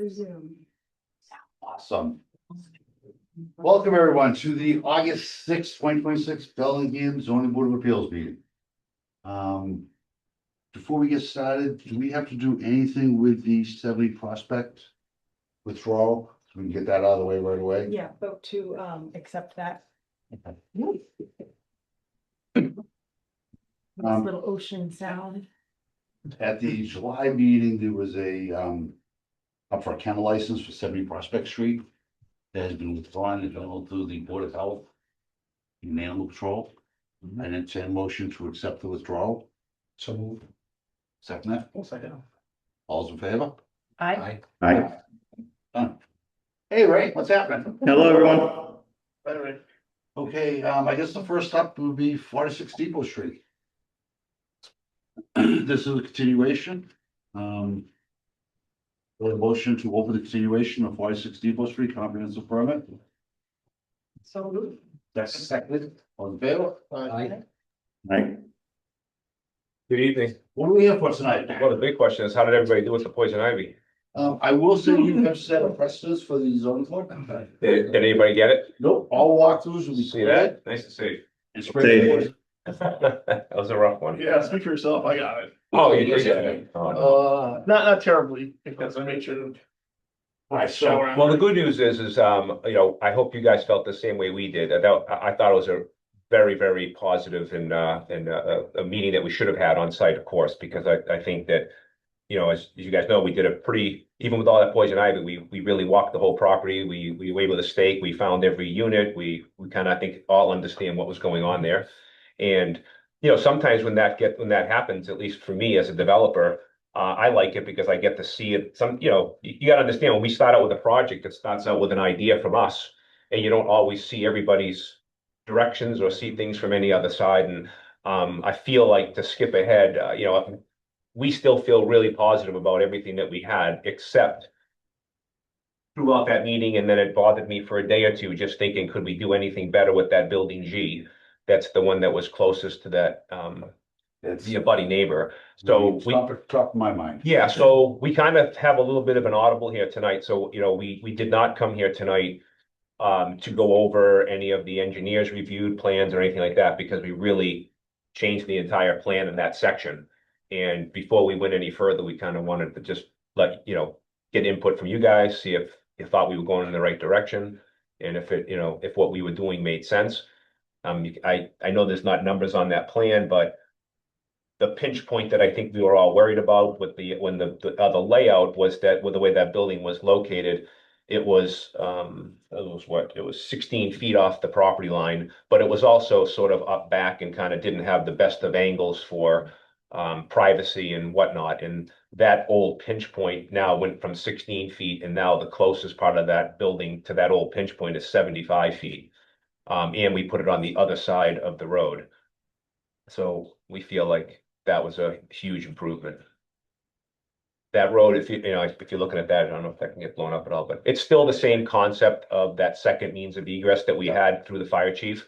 Zoom. Awesome. Welcome everyone to the August 6th, 2026 Bellingham Zoning Board of Appeals meeting. Before we get started, do we have to do anything with the 70 Prospect withdrawal? So we can get that out of the way right away? Yeah, vote to accept that. Okay. Nice little ocean sound. At the July meeting, there was up for a kennel license for 70 Prospect Street. That has been withdrawn and gone through the Board of Health and Animal Control. And it's a motion to accept the withdrawal. So move. Second that. Second. All's in favor? I Aye. Done. Hey, Ray, what's happening? Hello, everyone. By the way. Okay, I guess the first up would be 46 Depot Street. This is a continuation. A motion to open the continuation of 46 Depot Street comprehensive permit. so moved. That's seconded. All in favor? Aye. Aye. Good evening. What are we here for tonight? Well, the big question is, how did everybody do with the poison ivy? I will say you have set a precedence for the zoning board. Did anybody get it? Nope, all walkthroughs will be. See that? Nice to see. And spray. That was a rough one. Yeah, speak for yourself. I got it. Oh, you did get it. Oh, no. Not terribly, because I made sure. Alright, so, Well, the good news is, I hope you guys felt the same way we did. I thought it was a very, very positive and a meeting that we should have had on site, of course, because I think that, as you guys know, we did a pretty, even with all that poison ivy, we really walked the whole property. We were able to stake, we found every unit. We kind of, I think, all understand what was going on there. And, sometimes when that happens, at least for me as a developer, I like it because I get to see it. You got to understand, when we start out with a project, it starts out with an idea from us, and you don't always see everybody's directions or see things from any other side. And I feel like, to skip ahead, we still feel really positive about everything that we had, except throughout that meeting. And then it bothered me for a day or two, just thinking, could we do anything better with that building G? That's the one that was closest to that, the abutting neighbor. So top of my mind. yeah, so we kind of have a little bit of an audible here tonight. So, we did not come here tonight to go over any of the engineers reviewed plans or anything like that, because we really changed the entire plan in that section. And before we went any further, we kind of wanted to just get input from you guys, see if you thought we were going in the right direction, and if what we were doing made sense. I know there's not numbers on that plan, but the pinch point that I think we were all worried about with the layout was that, with the way that building was located, it was 16 feet off the property line, but it was also sort of up back and kind of didn't have the best of angles for privacy and whatnot. And that old pinch point now went from 16 feet, and now the closest part of that building to that old pinch point is 75 feet. And we put it on the other side of the road. So we feel like that was a huge improvement. That road, if you're looking at that, I don't know if that can get blown up at all, but it's still the same concept of that second means of egress that we had through the fire chief.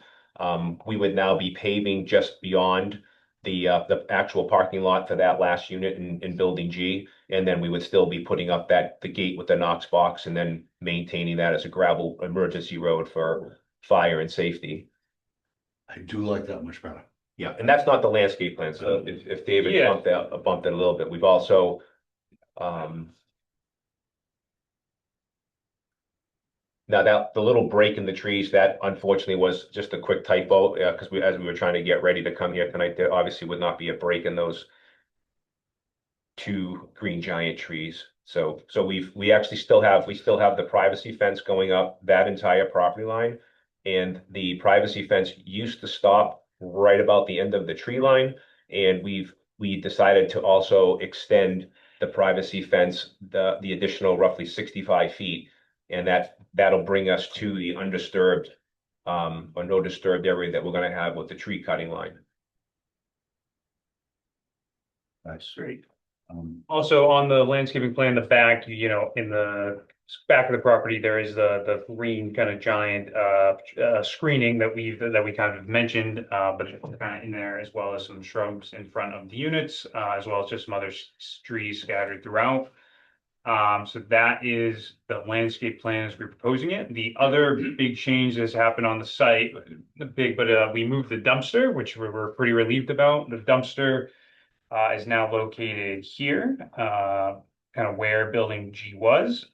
We would now be paving just beyond the actual parking lot for that last unit in building G. And then we would still be putting up the gate with the Knox box, and then maintaining that as a gravel emergency road for fire and safety. I do like that much better. Yeah, and that's not the landscape plan. So if David Yeah. bumped it a little bit, we've also now that the little break in the trees, that unfortunately was just a quick typo, because as we were trying to get ready to come here tonight, there obviously would not be a break in those two green giant trees. So we actually still have the privacy fence going up that entire property line. And the privacy fence used to stop right about the end of the tree line. And we decided to also extend the privacy fence, the additional roughly 65 feet. And that'll bring us to the undisturbed or no disturbed area that we're going to have with the tree cutting line. That's Great. Also, on the landscaping plan, the back, in the back of the property, there is the green kind of giant screening that we kind of mentioned, but it's kind of in there, as well as some shrubs in front of the units, as well as just some other trees scattered throughout. So that is the landscape plan as we're proposing it. The other big change that's happened on the site, we moved the dumpster, which we're pretty relieved about. The dumpster is now located here, kind of where building G was.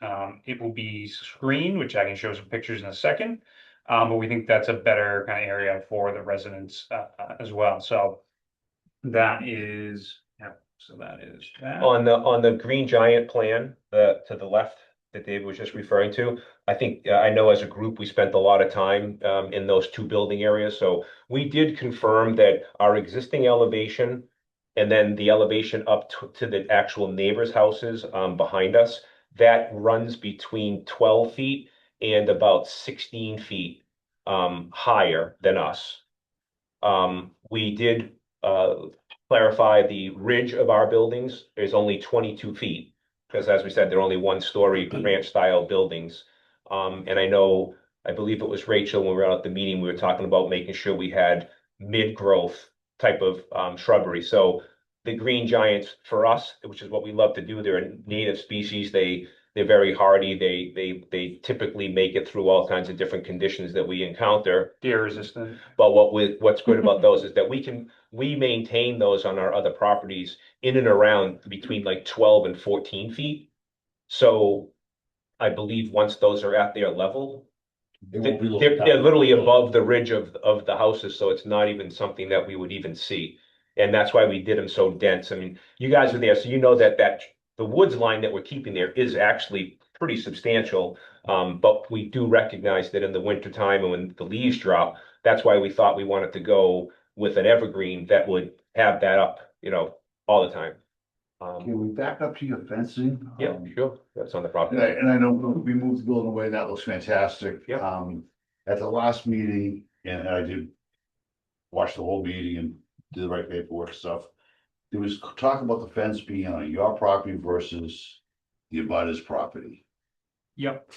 It will be screened, which I can show some pictures in a second. But we think that's a better kind of area for the residents as well. So that is, yeah, so that is that. On the Green Giant plan, to the left that Dave was just referring to, I think, I know as a group, we spent a lot of time in those two building areas. So we did confirm that our existing elevation and then the elevation up to the actual neighbors' houses behind us, that runs between 12 feet and about 16 feet higher than us. We did clarify the ridge of our buildings is only 22 feet. Because as we said, they're only one-story ranch style buildings. And I believe it was Rachel, when we were out at the meeting, we were talking about making sure we had mid-growth type of shrubbery. So the green giants for us, which is what we love to do, they're a native species. They're very hardy. They typically make it through all kinds of different conditions that we encounter. Deer resistant. But what's good about those is that we maintain those on our other properties in and around between like 12 and 14 feet. So I believe once those are at their level, They won't be looking they're down. literally above the ridge of the houses, so it's not even something that we would even see. And that's why we did them so dense. I mean, you guys are there, so you know that the woods line that we're keeping there is actually pretty substantial. But we do recognize that in the wintertime and when the leaves drop, that's why we thought we wanted to go with an evergreen that would have that up, all the time. Can we back up to your fencing? Yeah, sure. That's on the property. And I know we moved the building away, that looks fantastic. Yep. At the last meeting, and I did watch the whole meeting and do the right paperwork stuff. There was talk about the fence being on your property versus the abutter's property. Yep.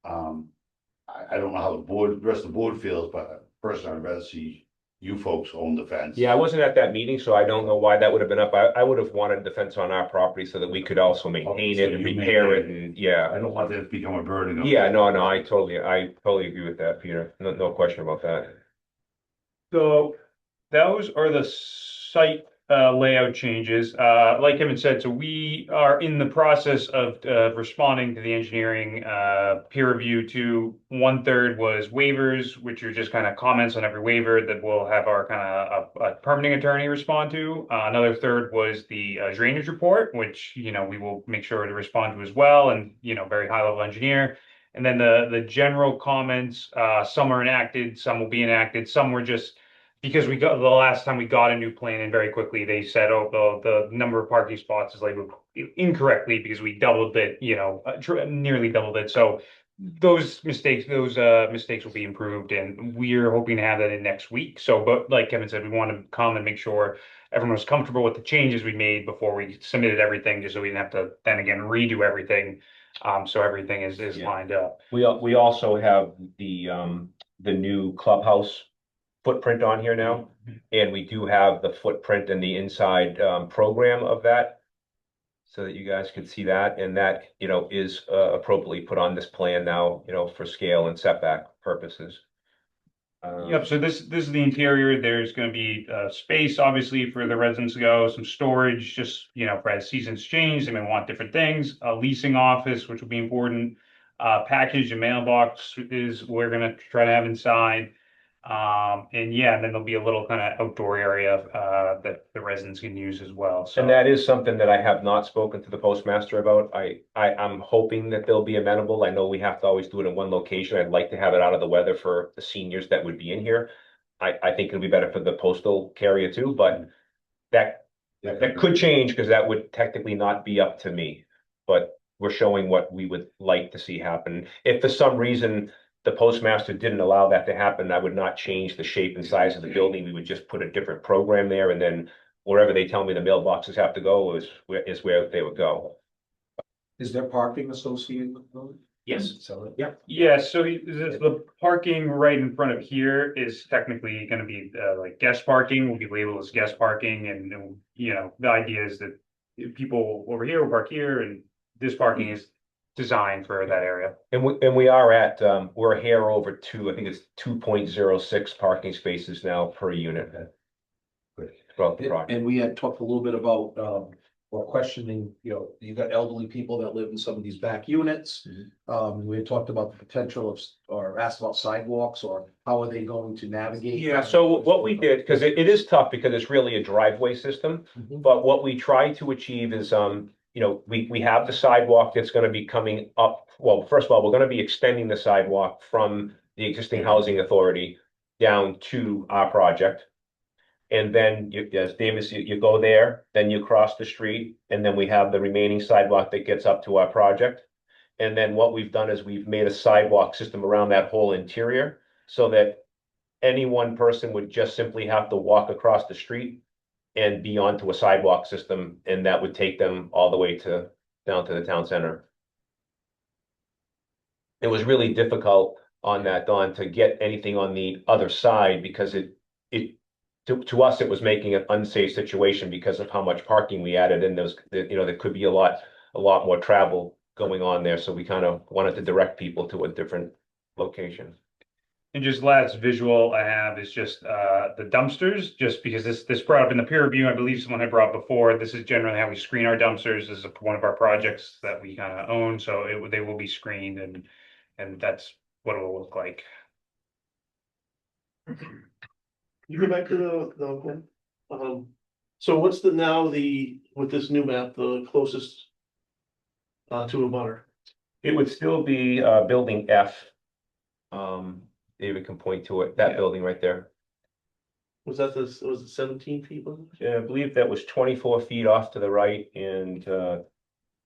I don't know how the rest of the board feels, but personally, I'd rather see you folks own the fence. Yeah, I wasn't at that meeting, so I don't know why that would have been up. I would have wanted the fence on our property so that we could also maintain so it and you repair it maintain and, yeah. I don't want that to become a burden. Yeah, no, I totally agree with that, Peter. No question about that. So those are the site layout changes. Like Kevin said, so we are in the process of responding to the engineering peer review. To 1/3 was waivers, which are just kind of comments on every waiver that we'll have our kind of a permitting attorney respond to. Another third was the drainage report, which we will make sure to respond to as well, and very high level engineer. And then the general comments, some are enacted, some will be enacted, some were just because the last time we got a new plan and very quickly they said, oh, the number of parking spots is labeled incorrectly because we doubled it, nearly doubled it. So those mistakes will be improved, and we're hoping to have that in next week. So, but like Kevin said, we want to come and make sure everyone was comfortable with the changes we made before we submitted everything, just so we didn't have to then again redo everything. So everything is Yeah. lined up. We also have the new clubhouse footprint on here now, and we do have the footprint and the inside program of that, so that you guys could see that, and that is appropriately put on this plan now, for scale and setback purposes. Yep, so this is the interior. There's going to be space, obviously, for the residents to go, some storage, just, for as seasons change, they may want different things, a leasing office, which will be important. Package and mailbox is we're going to try to have inside. And yeah, then there'll be a little kind of outdoor area that the residents can use as well. So And that is something that I have not spoken to the postmaster about. I'm hoping that they'll be amenable. I know we have to always do it in one location. I'd like to have it out of the weather for the seniors that would be in here. I think it'll be better for the postal carrier too, but that could change because that would technically not be up to me. But we're showing what we would like to see happen. If for some reason the postmaster didn't allow that to happen, I would not change the shape and size of the building. We would just put a different program there, and then wherever they tell me the mailboxes have to go is where they would go. Is there parking associated with the building? Yes. So, yeah, so the parking right in front of here is technically going to be like guest parking, will be labeled as guest parking, and the idea is that people over here will park here, and this parking is designed for that area. And we are at, we're a hair over two, I think it's 2.06 parking spaces now per unit. Throughout the project. And we had talked a little bit about, or questioning, you got elderly people that live in some of these back units. We had talked about the potential of, or asked about sidewalks, or how are they going to navigate? Yeah, so what we did, because it is tough because it's really a driveway system, but what we try to achieve is, we have the sidewalk that's gonna be coming up. Well, first of all, we're gonna be extending the sidewalk from the existing housing authority down to our project. And then as Davis, you go there, then you cross the street, and then we have the remaining sidewalk that gets up to our project. And then what we've done is we've made a sidewalk system around that whole interior so that any one person would just simply have to walk across the street and be onto a sidewalk system, and that would take them all the way down to the town center. It was really difficult on that, Don, to get anything on the other side because to us, it was making an unsafe situation because of how much parking we added in those, there could be a lot more travel going on there. So we kind of wanted to direct people to a different location. And just last visual I have is just the dumpsters, just because this brought up in the peer review, I believe someone had brought before. This is generally how we screen our dumpsters. This is one of our projects that we kind of own, so they will be screened, and that's what it will look like. You go back to so what's with this new map, the closest to a butter? It would still be building F. David can point to it, that Yeah. building right there. Was it 17 feet? Yeah, I believe that was 24 feet off to the right and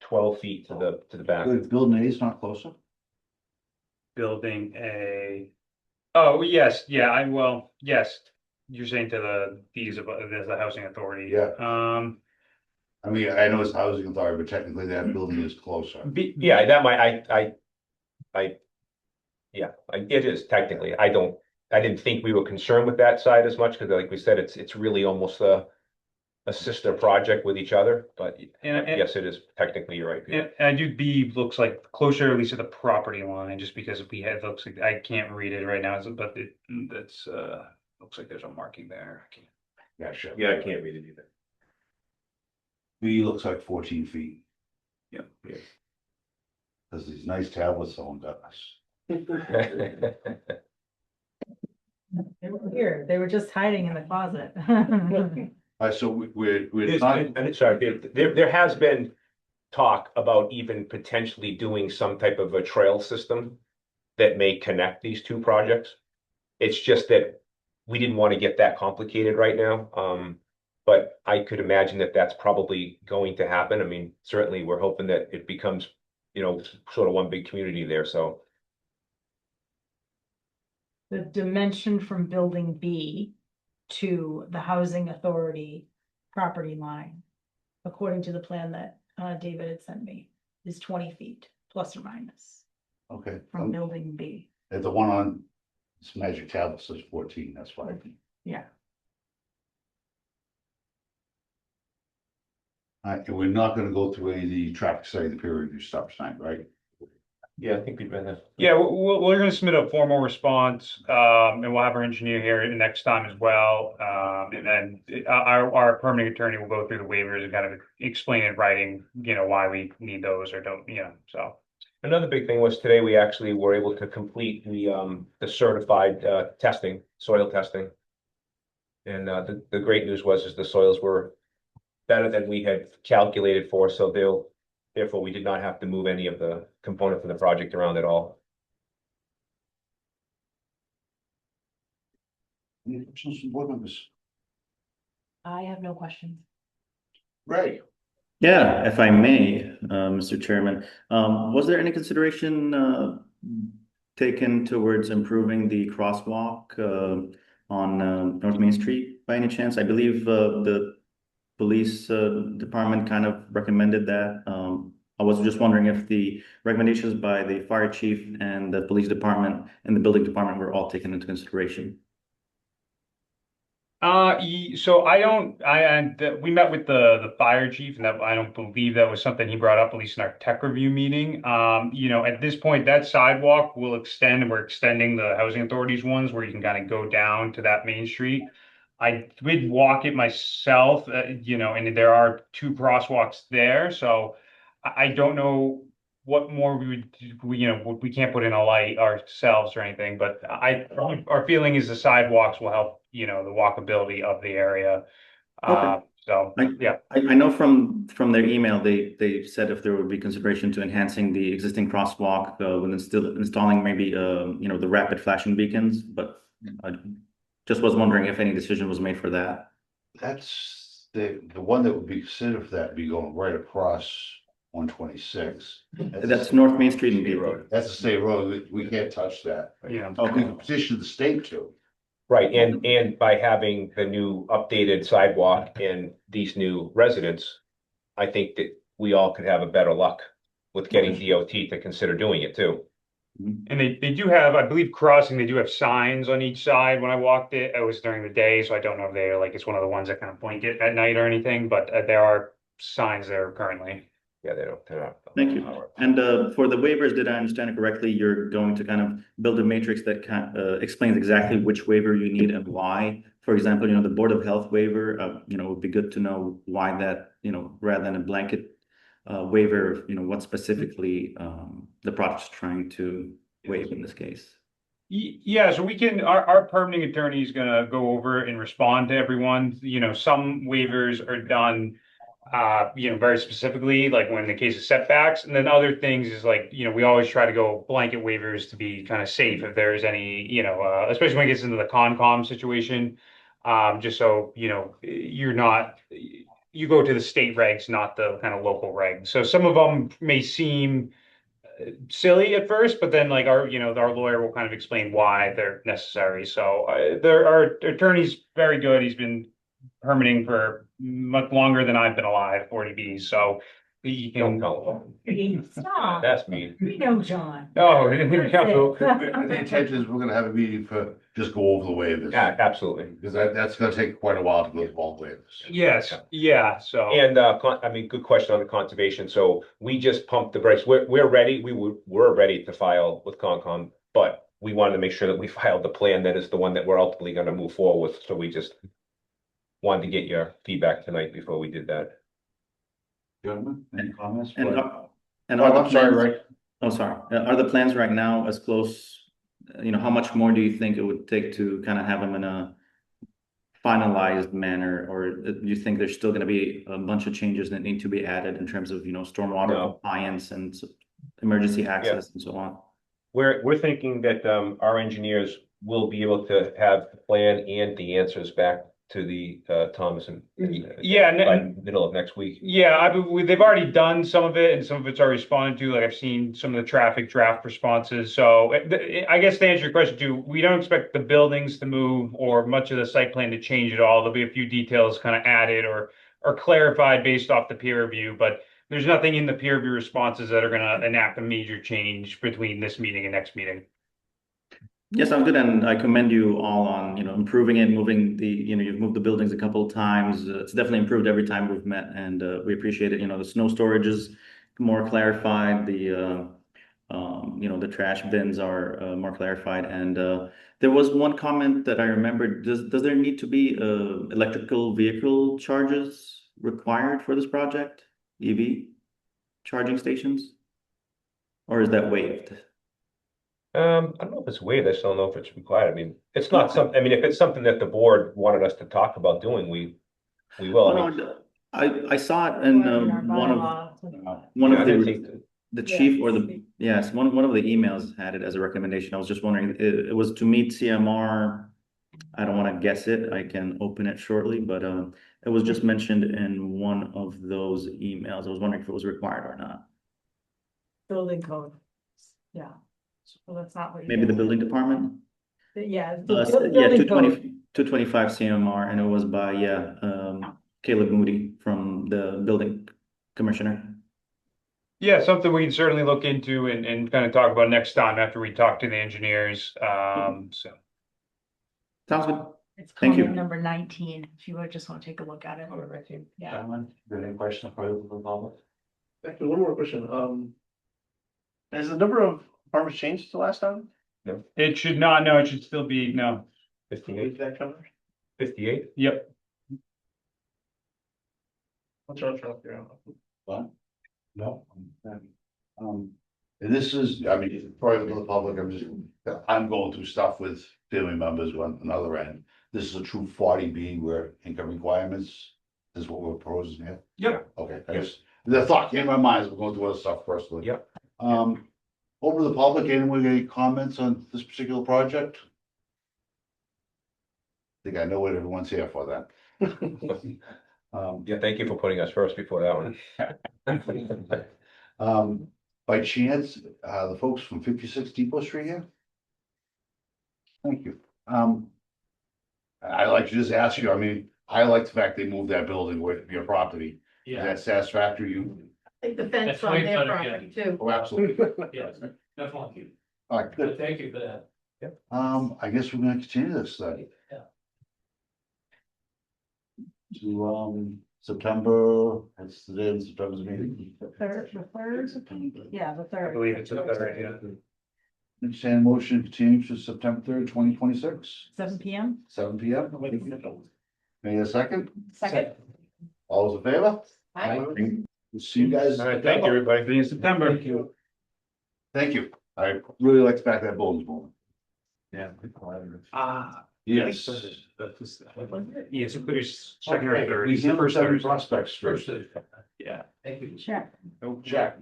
12 feet to the back. Good, building A is not closer? Building a, oh, yes, yeah, yes, you're saying to there's the housing authority. Yeah. Um, I mean, I know it's housing authority, but technically that building is closer. Yeah, that might, it is technically, I didn't think we were concerned with that side as much, because like we said, it's really almost a sister project with each other, but And- yes, it is technically, you're right, Peter. and I do B looks like closer, at least to the property line, just because it looks like, I can't read it right now, but that's, looks like there's a marking there. Yeah, sure. Yeah, I can't read it either. B looks like 14 feet. Yeah. There's these nice tablets someone got us. They were here, they were just hiding in the closet. So we're There's- not, and sorry, there has been talk about even potentially doing some type of a trail system that may connect these two projects. It's just that we didn't want to get that complicated right now. But I could imagine that that's probably going to happen. I mean, certainly we're hoping that it becomes, sort of one big community there, so. The dimension from building B to the housing authority property line, according to the plan that David had sent me, is 20 feet plus or minus okay. from building B. At the one on this magic tablet says 14, that's why. Yeah, And we're not gonna go through any of the traffic study, the peer review stuff tonight, right? Yeah, I think we'd rather. Yeah, we're gonna submit a formal response, and we'll have our engineer here next time as well. And then our permanent attorney will go through the waivers and kind of explain in writing, why we need those or don't, so. Another big thing was today, we actually were able to complete the certified testing, soil testing. And the great news is the soils were better than we had calculated for, so therefore we did not have to move any of the components of the project around at all. Any questions from board members? I have no questions. Ray? Yeah, if I may, Mr. Chairman, was there any consideration taken towards improving the crosswalk on North Main Street by any chance? I believe the police department kind of recommended that. I was just wondering if the recommendations by the fire chief and the police department and the building department were all taken into consideration. So we met with the fire chief, and that I don't believe that was something he brought up, at least in our tech review meeting. At this point, that sidewalk will extend, and we're extending the housing authorities ones where you can kind of go down to that main street. I did walk it myself, and there are two crosswalks there, so I don't know what more we would, we can't put in a light ourselves or anything, but our feeling is the sidewalks will help, the walkability of the area. Okay. So, I, yeah. I know from their email, they said if there would be consideration to enhancing the existing crosswalk, with installing maybe, the rapid flashing beacons, but I just was wondering if any decision was made for that. That's the one that would be considered for that would be going right across 126. That's North Main Street in State Beaver. road. That's a state road. We can't touch that. Yeah. We can petition the state to. Right, and by having the new updated sidewalk and these new residents, I think that we all could have a better luck with getting DOT to consider doing it too. And they do have, I believe, crossing, they do have signs on each side. When I walked it was during the day, so I don't know if they're like, it's one of the ones that kind of blink it at night or anything, but there are signs there currently. Yeah, they're not. Thank you. And for the waivers, did I understand it correctly? You're going to kind of build a matrix that explains exactly which waiver you need and why. For example, the Board of Health waiver, would be good to know why that, rather than a blanket waiver, what specifically the project's trying to waive in this case. Yeah, so our permitting attorney is gonna go over and respond to everyone. Some waivers are done very specifically, like when in the case of setbacks, and then other things is like, we always try to go blanket waivers to be kind of safe if there's any, especially when it gets into the Concom situation. Just so, you go to the state regs, not the kind of local regs. So some of them may seem silly at first, but then like our lawyer will kind of explain why they're necessary. So our attorney's very good. He's been permitting for much longer than I've been alive, 40Bs. So he Don't can. tell Stop. That's me. We know John. Oh, The intention is we're gonna have a meeting for, just go over the waivers. Yeah, absolutely. Because that's gonna take quite a while to go through all the waivers. yes, yeah. So And good question on the conservation. So we just pumped the brakes. We're ready. We're ready to file with Concom, but we wanted to make sure that we filed the plan that is the one that we're ultimately going to move forward with. So we just wanted to get your feedback tonight before we did that. Gentlemen, any comments? And, and Oh, are the I'm sorry, plans, Rick. oh, sorry, are the plans right now as close? How much more do you think it would take to kind of have them in a finalized manner, or do you think there's still going to be a bunch of changes that need to be added in terms of, stormwater No. compliance and emergency access and so on? We're thinking that our engineers will be able to have the plan and the answers back to the Thomas and Yeah, by middle of next week. yeah, they've already done some of it, and some of it's already responded to. Like I've seen some of the traffic draft responses. So I guess to answer your question too, we don't expect the buildings to move or much of the site plan to change at all. There'll be a few details kind of added or clarified based off the peer review, but there's nothing in the peer review responses that are going to enact a major change between this meeting and next meeting. Yes, I'm good, and I commend you all on, improving it, moving you've moved the buildings a couple of times. It's definitely improved every time we've met, and we appreciate it. The snow storage is more clarified. The trash bins are more clarified, and there was one comment that I remembered. Does there need to be electrical vehicle charges required for this project? EV charging stations, or is that waived? I don't know if it's waived. I just don't know if it's required. I mean, it's not something. I mean, if it's something that the board wanted us to talk about doing, we will. Oh, no, I saw it in one of Yeah, I the think the chief or Yes. yes, one of the emails had it as a recommendation. I was just wondering, it was to meet CMR. I don't want to guess it. I can open it shortly, but it was just mentioned in one of those emails. I was wondering if it was required or not. Building code. Yeah. Well, that's not what. Maybe the building department? Yeah. Yeah, 225 CMR, and it was by, Caleb Moody from the building commissioner. Yeah, something we can certainly look into and kind of talk about next time after we talk to the engineers. So. Sounds good. It's Thank you. comment number 19, if you would just want to take a look at it. Yeah. Gentlemen, any questions for the public? Actually, one more question, has the number of apartments changed since the last time? It should not, no, it should still be, no. 58, That cover? 58? Yep. What's our truck here? What? No. And this is, I mean, probably for the public, I'm going through stuff with family members on another end. This is a true 40B where income requirements is what we're proposing here. Yep. Okay, the thought came to my mind as we're going through other stuff personally. Yep. Over to the public, anyone got any comments on this particular project? I think I know what everyone's here for then. Yeah, thank you for putting us first before that one. By chance, the folks from 56 Depot Street here? Thank you. I'd like to just ask you, I mean, I like the fact they moved that building with your property. Is that satisfactory? You, I think the fence on their property too. oh, absolutely. Yes, definitely. All right, good. Thank you for that. I guess we're gonna continue this study. Yeah. To, September, it's the day of September's meeting. The third, yeah, the I third. believe it's the third, yeah. Entertained motion to continue to September 3rd, 2026, 7 PM. 7 P.M. May I have a second? Second. All those in favor? Aye. We'll see you guys. All right, thank you, everybody. See you in September. Thank you. I really like the fact that building's moving. Yeah. Yes. Yeah, so there's second or third. We It's the handled first 7 Thursday. prospects first. Yeah. Thank you. Sure. No, Jack.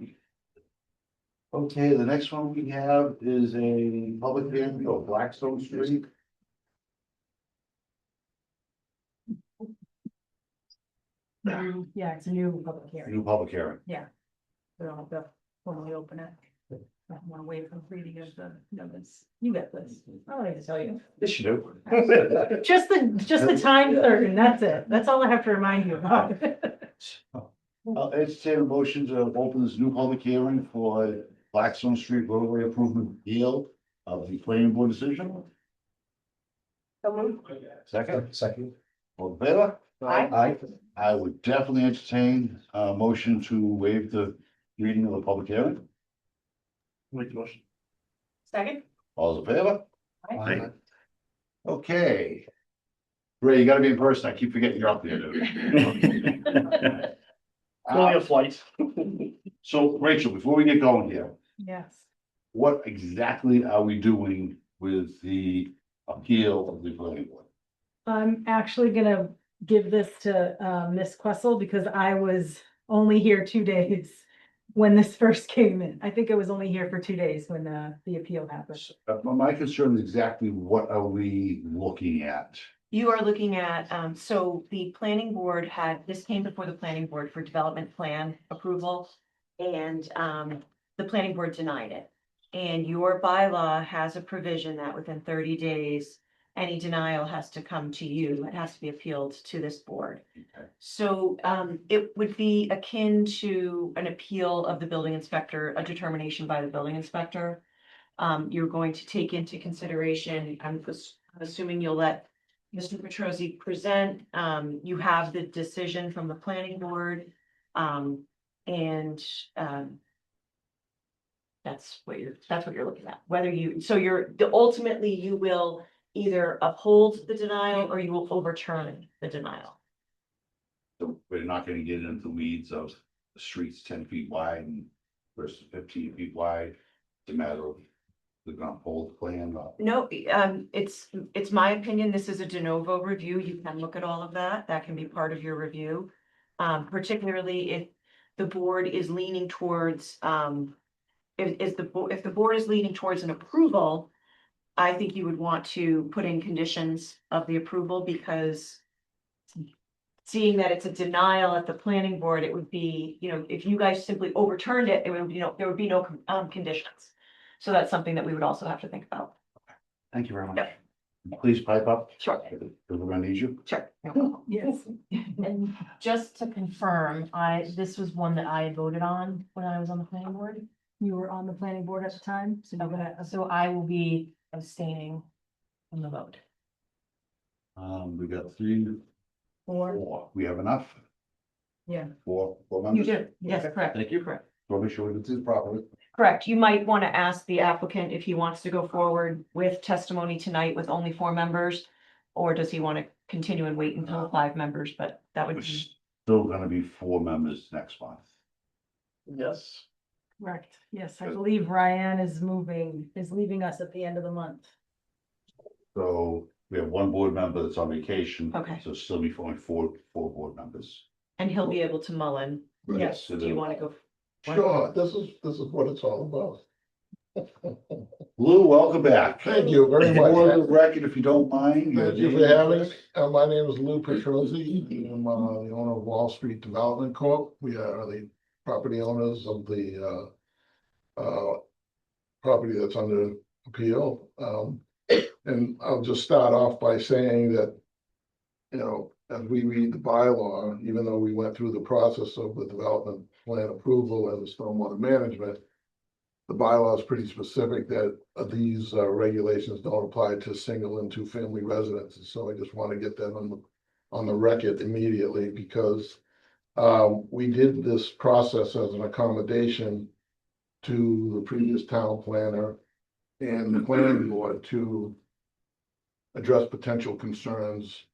Okay, the next one we have is a public hearing of Blackstone Street. Yeah, it's a new public hearing. New public hearing. We don't have to formally open it. I want to wait for reading of the notice. You get this. I don't need to tell you. Yes, you do. Just the time certain, that's it. That's all I have to remind you about. I'll entertain a motion to open this new public hearing for Blackstone Street roadway improvement deal of the planning board decision. Second, Second. all in favor? Aye. I would definitely entertain a motion to waive the reading of the public hearing. Make the motion. Second? All those in favor? Aye. Okay. Ray, you gotta be in person. I keep forgetting you're up there. dude. Only a flight. So Rachel, before we get going here, Yes. what exactly are we doing with the appeal of the planning board? I'm actually gonna give this to Miss Questle because I was only here 2 days when this first came in. I think I was only here for 2 days when the appeal happened. My concern is exactly what are we looking at? You are looking at, so the planning board this came before the planning board for development plan approval. And, the planning board denied it. And your bylaw has a provision that within 30 days, any denial has to come to you. It has to be appealed to this board. Okay. So, it would be akin to an appeal of the building inspector, a determination by the building inspector. You're going to take into consideration, I'm assuming you'll let Mr. Petrosi present, you have the decision from the planning board, and, that's what you're looking at, whether ultimately you will either uphold the denial or you will overturn the denial. So we're not gonna get into the weeds of the streets 10 feet wide and versus 15 feet wide. It's a matter of they're gonna hold the plan up. No, it's my opinion, this is a de novo review, you can look at all of that can be part of your review. Particularly if the board is leaning towards, if the board is leaning towards an approval, I think you would want to put in conditions of the approval because seeing that it's a denial at the planning board, it would be, if you guys simply overturned it, there would be no conditions. So that's something that we would also have to think about. Thank you very much. Yep. Please pipe up. Sure. Because we're gonna need you. Sure. Yes. And just to confirm, this was one that I had voted on when I was on the planning board. You were on the planning board at the time, so you Okay, so I will be abstaining from the vote. We got three, Or, four. We have enough? yeah, Four You members? do, yes, Okay, correct. Thank you. Correct. Want to make sure we do this properly? Correct. You might want to ask the applicant if he wants to go forward with testimony tonight with only 4 members. Or does he want to continue and wait until 5 members, but that would We're be, still gonna be 4 members next month. Yes. correct. Yes, I believe Ryan is leaving us at the end of the month. So we have 1 board member that's on vacation. Okay. So still be only four board members. and he'll be able to mull in. Yes. So Do you want to go? Sure, this is what it's all about. Lou, welcome back. Thank you very much. For the record, if you don't mind. your Thank you name for and having address. me. My name is Lou Petrozzi. I'm the owner of Wall Street Development Corp. We are the property owners of the property that's under appeal. And I'll just start off by saying that, you know, as we read the bylaw, even though we went through the process of the development plan approval and the stormwater management, the bylaw is pretty specific that these regulations don't apply to single and 2-family residences. So I just want to get that on the record immediately because we did this process as an accommodation to the previous town planner and the planning board to address potential concerns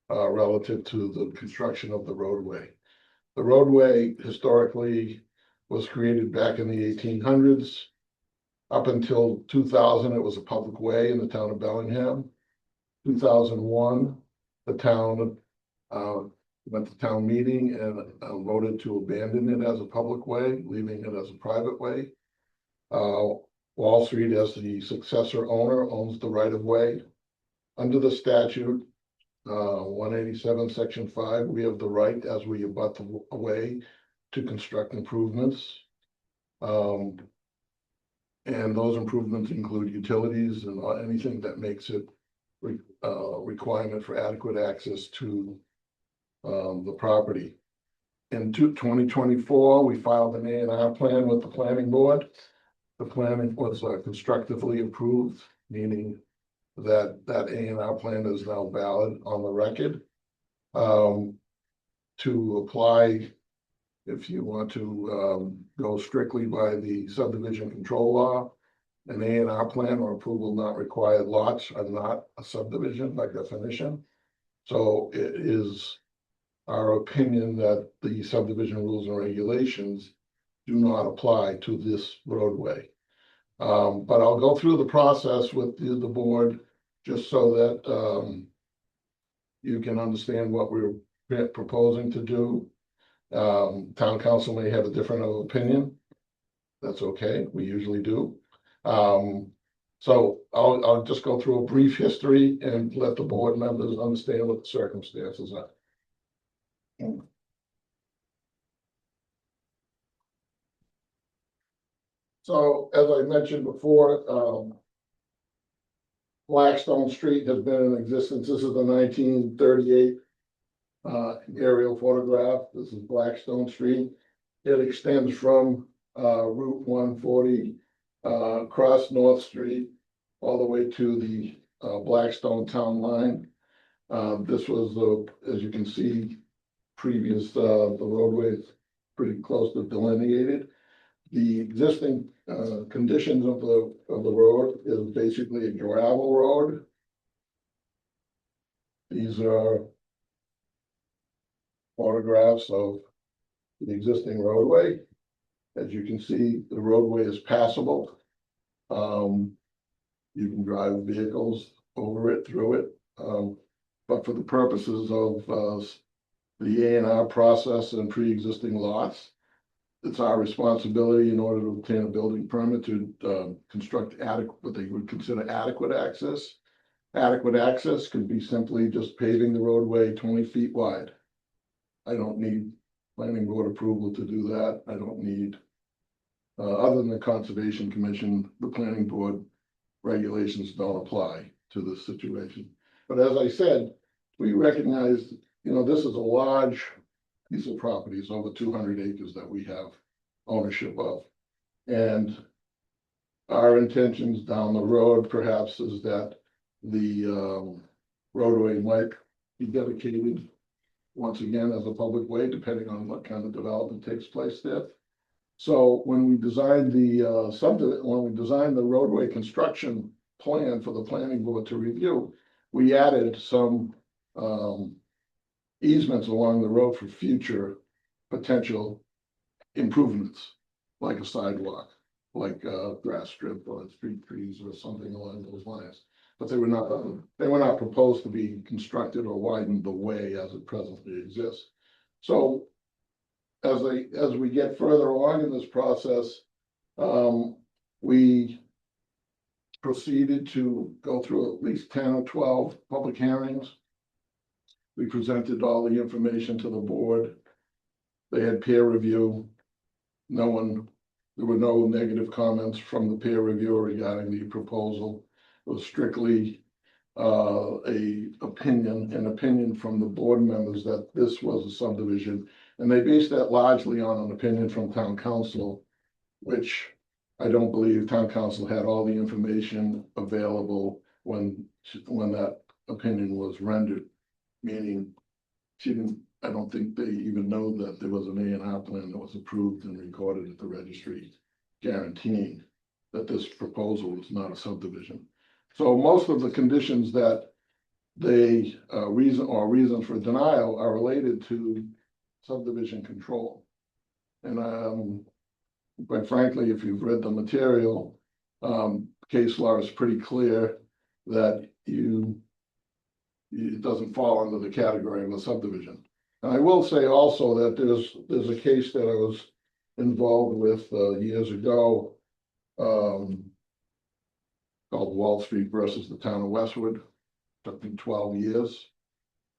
relative to the construction of the roadway. The roadway historically was created back in the 1800s. Up until 2000, it was a public way in the town of Bellingham. 2001, the town went to town meeting and voted to abandon it as a public way, leaving it as a private way. Wall Street, as the successor owner, owns the right of way. Under the statute, 187, section 5, we have the right, as we abut the way, to construct improvements. And those improvements include utilities and anything that makes it requirement for adequate access to the property. In 2024, we filed an A&R plan with the planning board. The plan was constructively approved, meaning that A&R plan is now valid on the record. To apply, if you want to go strictly by the subdivision control law, an A&R plan or approval not required lots are not a subdivision by definition. So it is our opinion that the subdivision rules and regulations do not apply to this roadway. But I'll go through the process with the board just so that you can understand what we're proposing to do. Town council may have a different opinion. That's okay, we usually do. So I'll just go through a brief history and let the board members understand what the circumstances are. So as I mentioned before, Blackstone Street has been in existence. This is the 1938 aerial photograph. This is Blackstone Street. It extends from Route 140 across North Street all the way to the Blackstone town line. This was, as you can see, previous the roadway is pretty close to delineated. The existing conditions of the road is basically a gravel road. These are photographs of the existing roadway. As you can see, the roadway is passable. You can drive vehicles over it, through it. But for the purposes of the A&R process and pre-existing lots, it's our responsibility in order to obtain a building permit to construct what they would consider adequate access. Adequate access could be simply just paving the roadway 20 feet wide. I don't need planning board approval to do that. I don't need, other than the Conservation Commission, the planning board regulations don't apply to this situation. But as I said, we recognize, you know, this is a large piece of property. It's over 200 acres that we have ownership of. And our intentions down the road perhaps is that the roadway might be dedicated once again as a public way, depending on what kind of development takes place there. So when we designed the when we designed the roadway construction plan for the planning board to review, we added some easements along the road for future potential improvements, like a sidewalk, like a grass strip or street trees or something along those lines. But they were not proposed to be constructed or widened the way as it presently exists. So as we get further along in this process, we proceeded to go through at least 10 or 12 public hearings. We presented all the information to the board. They had peer review. There were no negative comments from the peer reviewer regarding the proposal. It was strictly an opinion from the board members that this was a subdivision. And they based that largely on an opinion from town council, which I don't believe town council had all the information available when that opinion was rendered. Meaning I don't think they even know that there was an A&R plan that was approved and recorded at the registry, guaranteeing that this proposal was not a subdivision. So most of the conditions that they reasons for denial are related to subdivision control. And quite frankly, if you've read the material, case law is pretty clear that it doesn't fall under the category of a subdivision. And I will say also that there's a case that I was involved with years ago, called Wall Street versus the town of Westwood. Took me 12 years.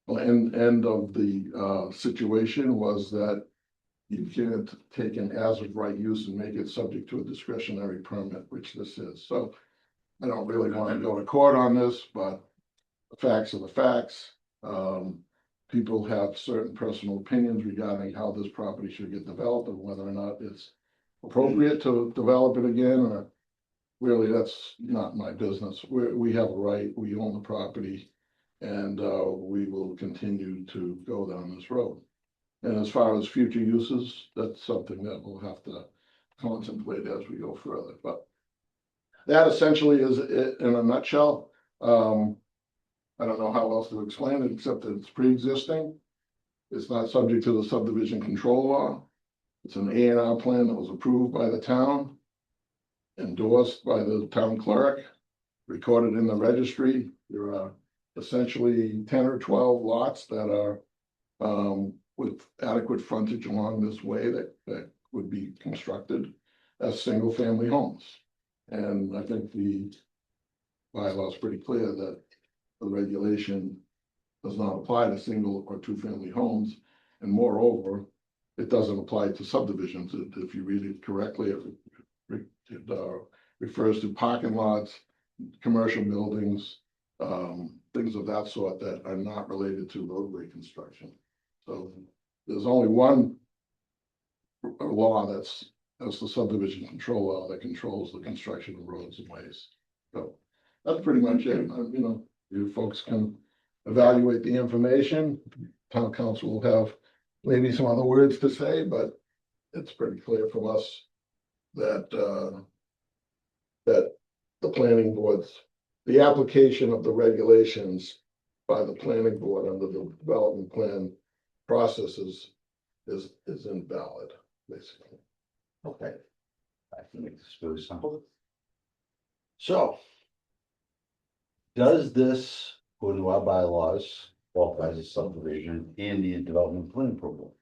End of the situation was that you can't take an as of right use and make it subject to a discretionary permit, which this is. So I don't really want to go to court on this, but the facts are the facts. People have certain personal opinions regarding how this property should get developed and whether or not it's appropriate to develop it again, or really that's not my business. We have a right, we own the property, and we will continue to go down this road. And as far as future uses, that's something that we'll have to contemplate as we go further. But that essentially is it in a nutshell. I don't know how else to explain it, except that it's pre-existing. It's not subject to the subdivision control law. It's an A&R plan that was approved by the town, endorsed by the town clerk, recorded in the registry. There are essentially 10 or 12 lots that are with adequate frontage along this way that would be constructed as single family homes. And I think the bylaw is pretty clear that the regulation does not apply to single or two family homes. And moreover, it doesn't apply to subdivisions. If you read it correctly, it refers to parking lots, commercial buildings, things of that sort that are not related to roadway construction. So there's only one law that's the subdivision control law that controls the construction of roads and ways. So that's pretty much it. You folks can evaluate the information. Town council will have maybe some other words to say, but it's pretty clear from us that that the planning boards, the application of the regulations by the planning board under the development plan processes is invalid, basically. Okay. I can make this really simple. So, does this, according to our bylaws, qualify as a subdivision in the development plan approval?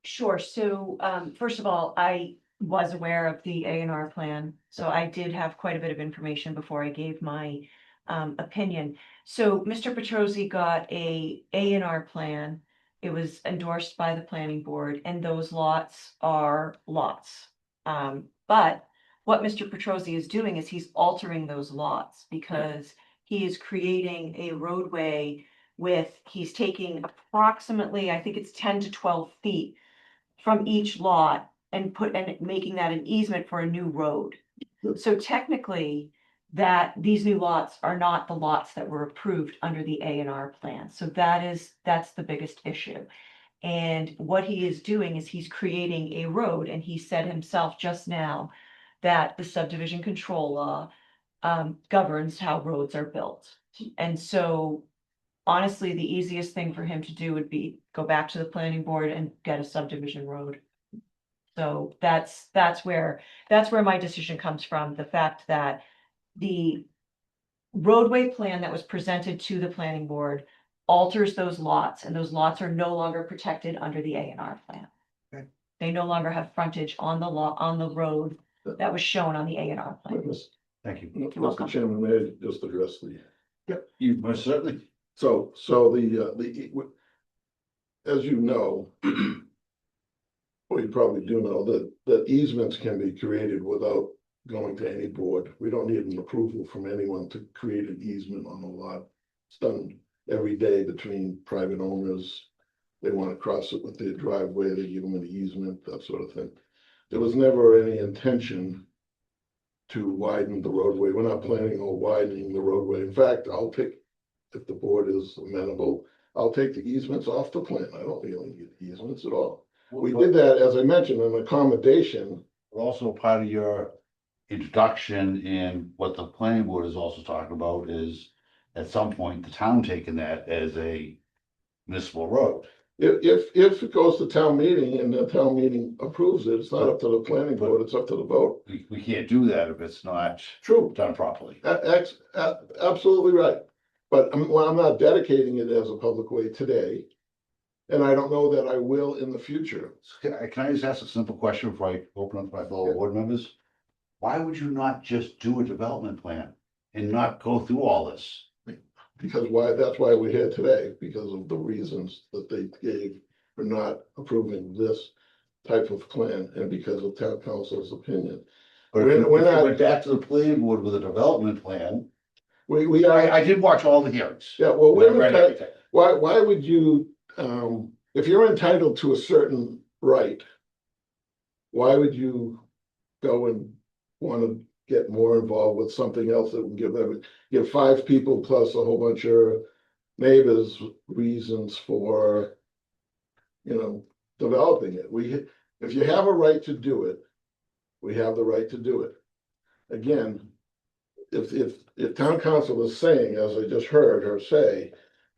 Sure, so first of all, I was aware of the A&R plan, so I did have quite a bit of information before I gave my opinion. So Mr. Petrosi got a A&R plan. It was endorsed by the planning board, and those lots are lots. But what Mr. Petrosi is doing is he's altering those lots because he is creating a roadway he's taking approximately, I think it's 10 to 12 feet from each lot and making that an easement for a new road. So technically, that these new lots are not the lots that were approved under the A&R plan. So that's the biggest issue. And what he is doing is he's creating a road, and he said himself just now that the subdivision control law governs how roads are built. And so honestly, the easiest thing for him to do would be go back to the planning board and get a subdivision road. So that's where my decision comes from, the fact that the roadway plan that was presented to the planning board alters those lots, and those lots are no longer protected under the A&R plan. Okay. They no longer have frontage on the road that was shown on the A&R plan. Thank you. Mr. Chairman, may I just address You most certainly. so as you know, well, you probably do know that easements can be created without going to any board. We don't need an approval from anyone to create an easement on the lot. It's done every day between private owners. They want to cross it with their driveway, they give them an easement, that sort of thing. There was never any intention to widen the roadway. We're not planning on widening the roadway. In fact, I'll take, if the board is amenable, I'll take the easements off the plan. I don't really need easements at all. We did that, as I mentioned, an accommodation. Also, part of your introduction and what the planning board is also talking about is at some point, the town taking that as a municipal road. If it goes to town meeting and the town meeting approves it, it's not up to the planning board, it's up to the vote. We can't do that if it's not True, done properly. absolutely right. But I'm not dedicating it as a public way today. And I don't know that I will in the future. Can I just ask a simple question before I open up to my fellow board members? Why would you not just do a development plan and not go through all this? Because that's why we're here today, because of the reasons that they gave for not approving this type of plan and because of town council's opinion. But if you went back to the planning board with a development plan, We are, I did watch all the hearings. yeah, well, I read everything. why would you, if you're entitled to a certain right, why would you go and want to get more involved with something else that would give 5 people plus a whole bunch of neighbors reasons for, developing it? If you have a right to do it, we have the right to do it. Again, if town council is saying, as I just heard her say,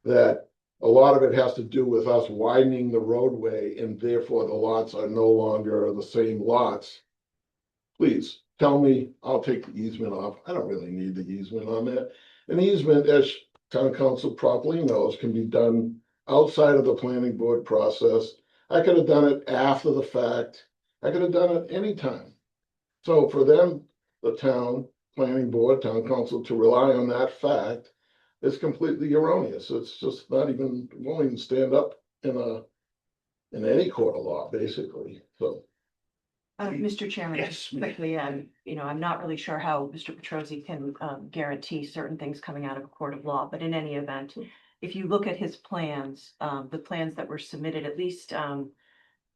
that a lot of it has to do with us widening the roadway and therefore the lots are no longer the same lots, please tell me, I'll take the easement off. I don't really need the easement on that. An easement, as town council properly knows, can be done outside of the planning board process. I could have done it after the fact. I could have done it anytime. So for them, the town planning board, town council, to rely on that fact is completely erroneous. It's just not even willing to stand up in any court of law, basically, so. Mr. Chairman, Yes, just quickly, I'm not really sure how Mr. Petrosi can guarantee certain things coming out of a court of law, but in any event, if you look at his plans, the plans that were submitted, at least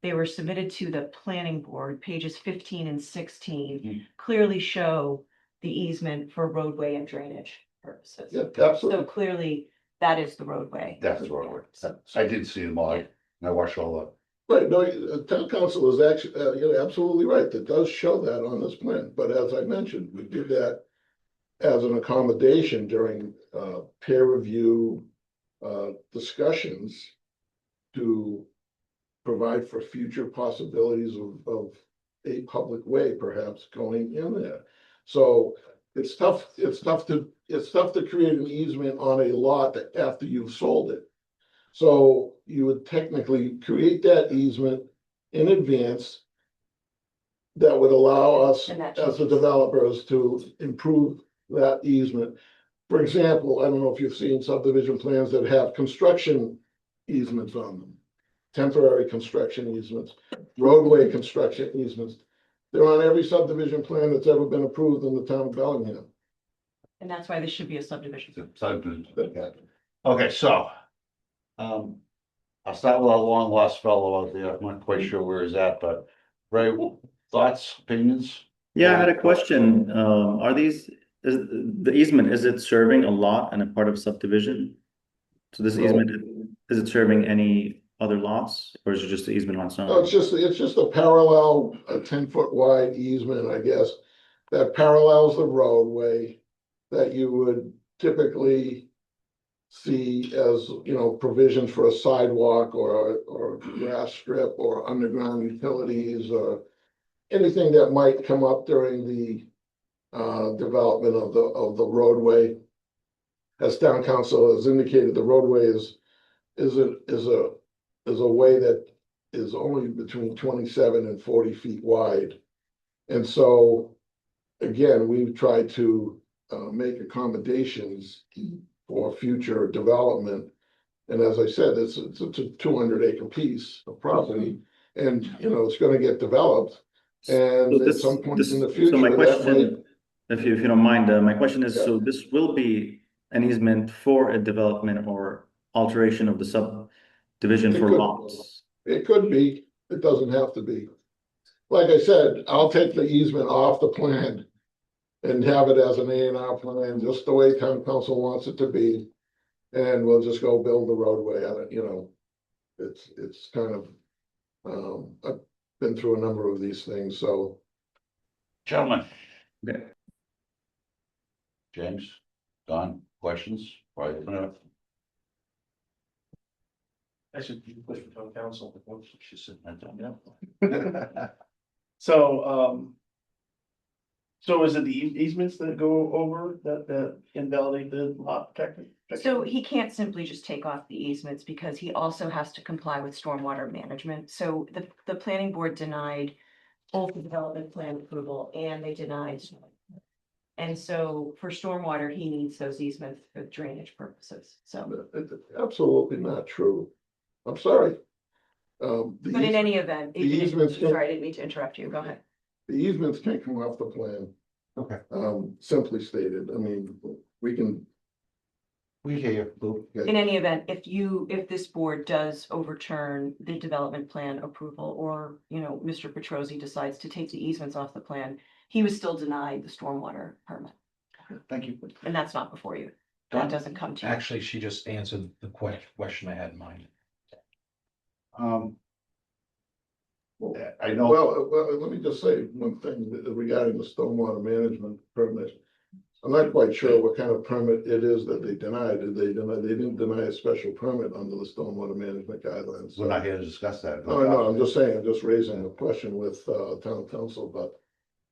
they were submitted to the planning board, pages 15 and 16, clearly show the easement for roadway and drainage purposes. Yeah, So absolutely. clearly, that is the roadway. That's the roadway. I did see them all. I watched all of Right, no, town council is actually, you're absolutely right. That does show that on this plan. But as I mentioned, we did that as an accommodation during peer review discussions to provide for future possibilities of a public way perhaps going in there. So it's tough to create an easement on a lot that after you've sold it. So you would technically create that easement in advance that would allow us And that as the changes. developers to improve that easement. For example, I don't know if you've seen subdivision plans that have construction easements on them. Temporary construction easements, roadway construction easements. They're on every subdivision plan that's ever been approved in the town of Bellingham. And that's why this should be a subdivision. it. Okay, so. I'll start with our long lost fellow out there. I'm not quite sure where he's at, but Ray, thoughts, opinions? Yeah, I had a question. Are these is the easement, is it serving a lot and a part of subdivision? So this No. easement, is it serving any other lots or is it just the easement on its No, own? it's just a parallel, a 10 foot wide easement, I guess, that parallels the roadway that you would typically see as, provisions for a sidewalk or a grass strip or underground utilities or anything that might come up during the development of the roadway. As town council has indicated, the roadway is a way that is only between 27 and 40 feet wide. And so, again, we've tried to make accommodations for future development. And as I said, it's a 200 acre piece of property, and, it's gonna get developed. And So at some point in the so my future, that might, question, if you don't mind, my question is, so this will be an easement for a development or alteration of the subdivision It for could. lots? it could be, it doesn't have to be. Like I said, I'll take the easement off the plan and have it as an A&R plan, just the way town council wants it to be. And we'll just go build the roadway on it, it's kind of, I've been through a number of these things, so. Gentlemen. Okay. James, Don, questions? Right, I should be pushing town council. she's sitting right down there. So, so is it the easements that go over that invalidate the lot protection? So he can't simply just take off the easements because he also has to comply with stormwater management. So the planning board denied both the development plan approval and they denied. And so for stormwater, he needs those easements for drainage purposes, so. It's absolutely not true. I'm sorry. But in any event, the easements can- sorry, I didn't mean to interrupt you, go ahead. The easements can't come off the plan. Okay. Simply stated, I mean, we can. We hear you, Lou. In any event, if this board does overturn the development plan approval, or, Mr. Petrosi decides to take the easements off the plan, he was still denied the stormwater permit, Thank you. and that's not before you. Don? That doesn't come to you. Actually, she just answered the question I had in mind. I know, Well, let me just say one thing regarding the stormwater management permit. I'm not quite sure what kind of permit it is that they denied. They didn't deny a special permit under the stormwater management guidelines. we're not here to discuss that. No, I'm just saying, I'm just raising a question with town council, but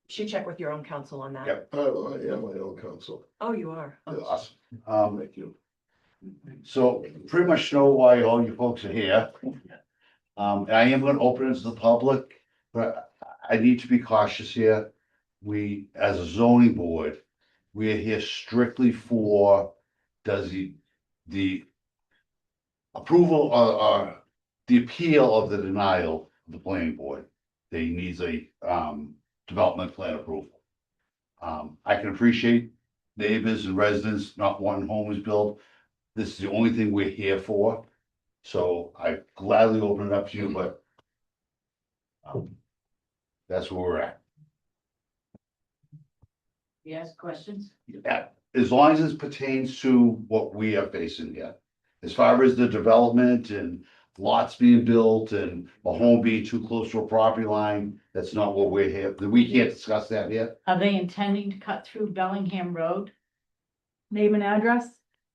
You should check with your own counsel on that. Yep. I am my own counsel. Oh, you are. Oh. Awesome. Thank you. So pretty much know why all you folks are here. And I am gonna open it to the public, but I need to be cautious here. We, as a zoning board, we are here strictly for, does the approval or the appeal of the denial of the planning board. They needs a development plan approval. I can appreciate neighbors and residents not wanting homes built. This is the only thing we're here for. So I gladly open it up to you, but that's where we're at. You ask questions? Yeah, as long as it pertains to what we are facing here. As far as the development and lots being built and a home being too close to a property line, that's not what we're here. We can't discuss that here. Are they intending to cut through Bellingham Road? Name and address?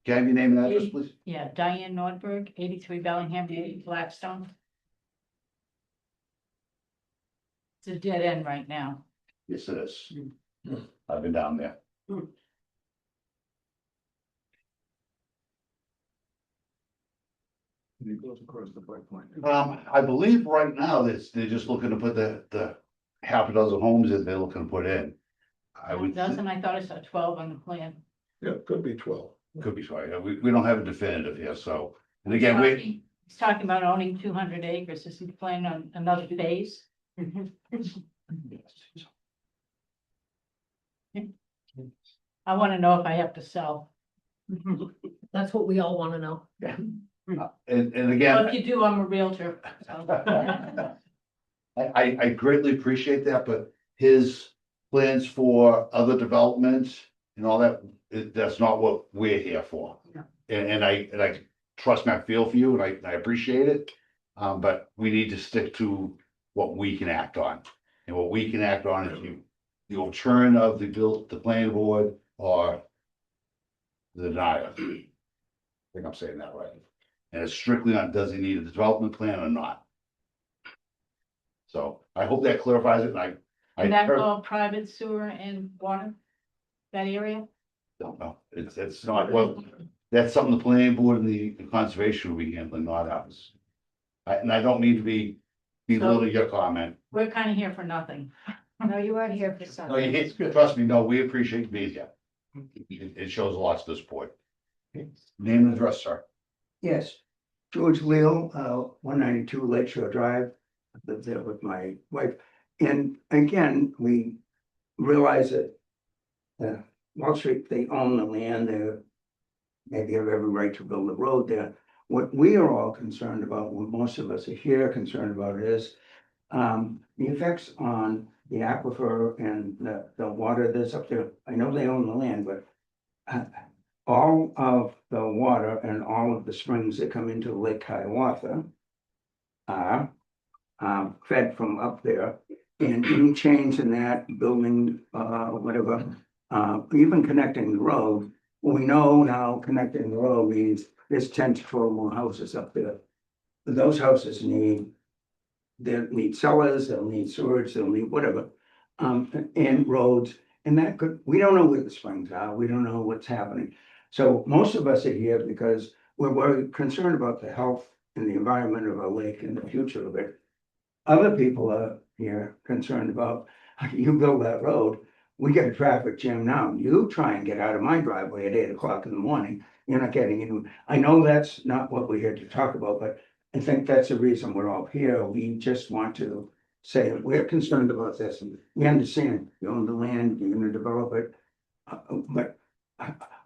Can I have your name and address, please? Yeah, Diane Nordberg, 83 Bellingham, 80 Blackstone. It's a dead end right now. Yes, it is. I've been down there. It goes across the bike line. I believe right now they're just looking to put the half a dozen homes that they're looking to put in. I would, Doesn't, I thought I saw 12 on the plan. Yeah, it could be 12. could be sorry, we don't have a definitive here, so, and again, we, He's talking about owning 200 acres. Is he planning on another phase? I want to know if I have to sell. That's what we all want to know. and Well, again, if you do, I'm a realtor. I greatly appreciate that, but his plans for other developments and all that, that's not what we're here for. No. And I trust my feel for you, and I appreciate it. But we need to stick to what we can act on. And what we can act on is the return of the planning board or the denial. I think I'm saying that right. And it's strictly on, does he need a development plan or not? So I hope that clarifies it, and I And that's heard- all private sewer and water, that area? don't know, it's not, well, that's something the planning board and the conservation will be handling, not us. And I don't mean to be belittling your comment. We're kind of here for nothing. No, you are here for No, something. trust me, no, we appreciate you being here. It shows a lot to this board. Name and address, sir. Yes, George Leal, 192 Lakeshore Drive. I live there with my wife. And again, we realize that Wall Street, they own the land there. Maybe have every right to build a road there. What we are all concerned about, what most of us are here concerned about is the effects on the aquifer and the water that's up there. I know they own the land, but all of the water and all of the springs that come into Lake Hiawatha are fed from up there. And any change in that building, whatever, even connecting the road, we know now connecting the road means there's 10 to 12 more houses up there. Those houses they'll need cellars, they'll need sewage, they'll need whatever, and roads. And that could, we don't know where the springs are, we don't know what's happening. So most of us are here because we're concerned about the health and the environment of our lake and the future of it. Other people are here concerned about, you build that road, we get a traffic jam now. You try and get out of my driveway at 8 o'clock in the morning, you're not getting in. I know that's not what we're here to talk about, but I think that's the reason we're all here. We just want to say, we're concerned about this. We understand you own the land, you're gonna develop it. But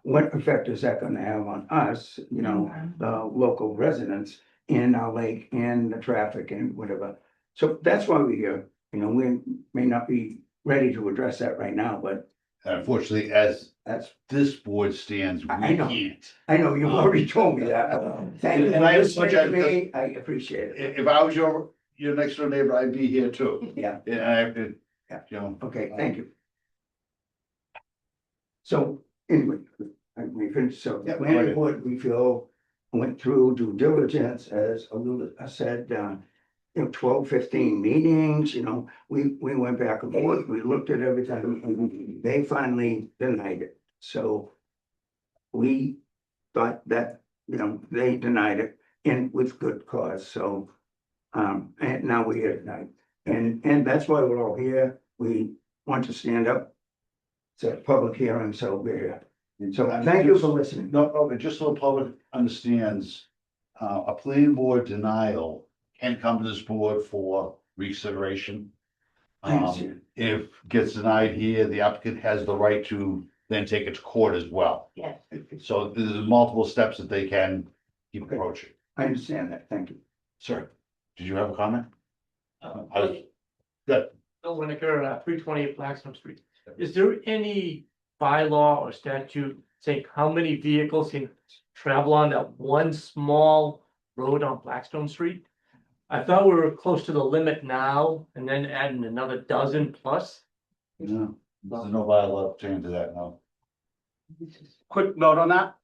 what effect is that gonna have on us, you know, the local residents and our lake and the traffic and whatever? So that's why we're here. You know, we may not be ready to address that right now, but Unfortunately, as that's, this board stands, we I know. can't. I know you've already told me that. Thank you. And for I listening to apologize me. I appreciate it. If I was your next door neighbor, I'd be here too. Yeah, And I have to, Yeah. you know. okay, thank you. So anyway, we finished, so Yeah, planning go ahead. board, we feel went through due diligence, as I said, 12, 15 meetings, we went back and forth, we looked at everything, and they finally denied it. So we thought that, they denied it, and with good cause, so, and now we're here tonight. And that's why we're all here, we want to stand up. It's a public hearing, so we're here. And so thank you for listening. No, but just so the public understands, a planning board denial can come to this board for reconsideration. I understand. If gets denied here, the applicant has the right to then take it to court as well. Yes. So there's multiple steps that they can keep Okay. approaching. I understand that, thank you. Sir, did you have a comment? Uh, I was- Good. Bill Winiker, 328 Blackstone Street. Is there any bylaw or statute saying how many vehicles can travel on that one small road on Blackstone Street? I thought we were close to the limit now and then adding another dozen plus. No, there's no bylaw change to that, no. Quick note on that.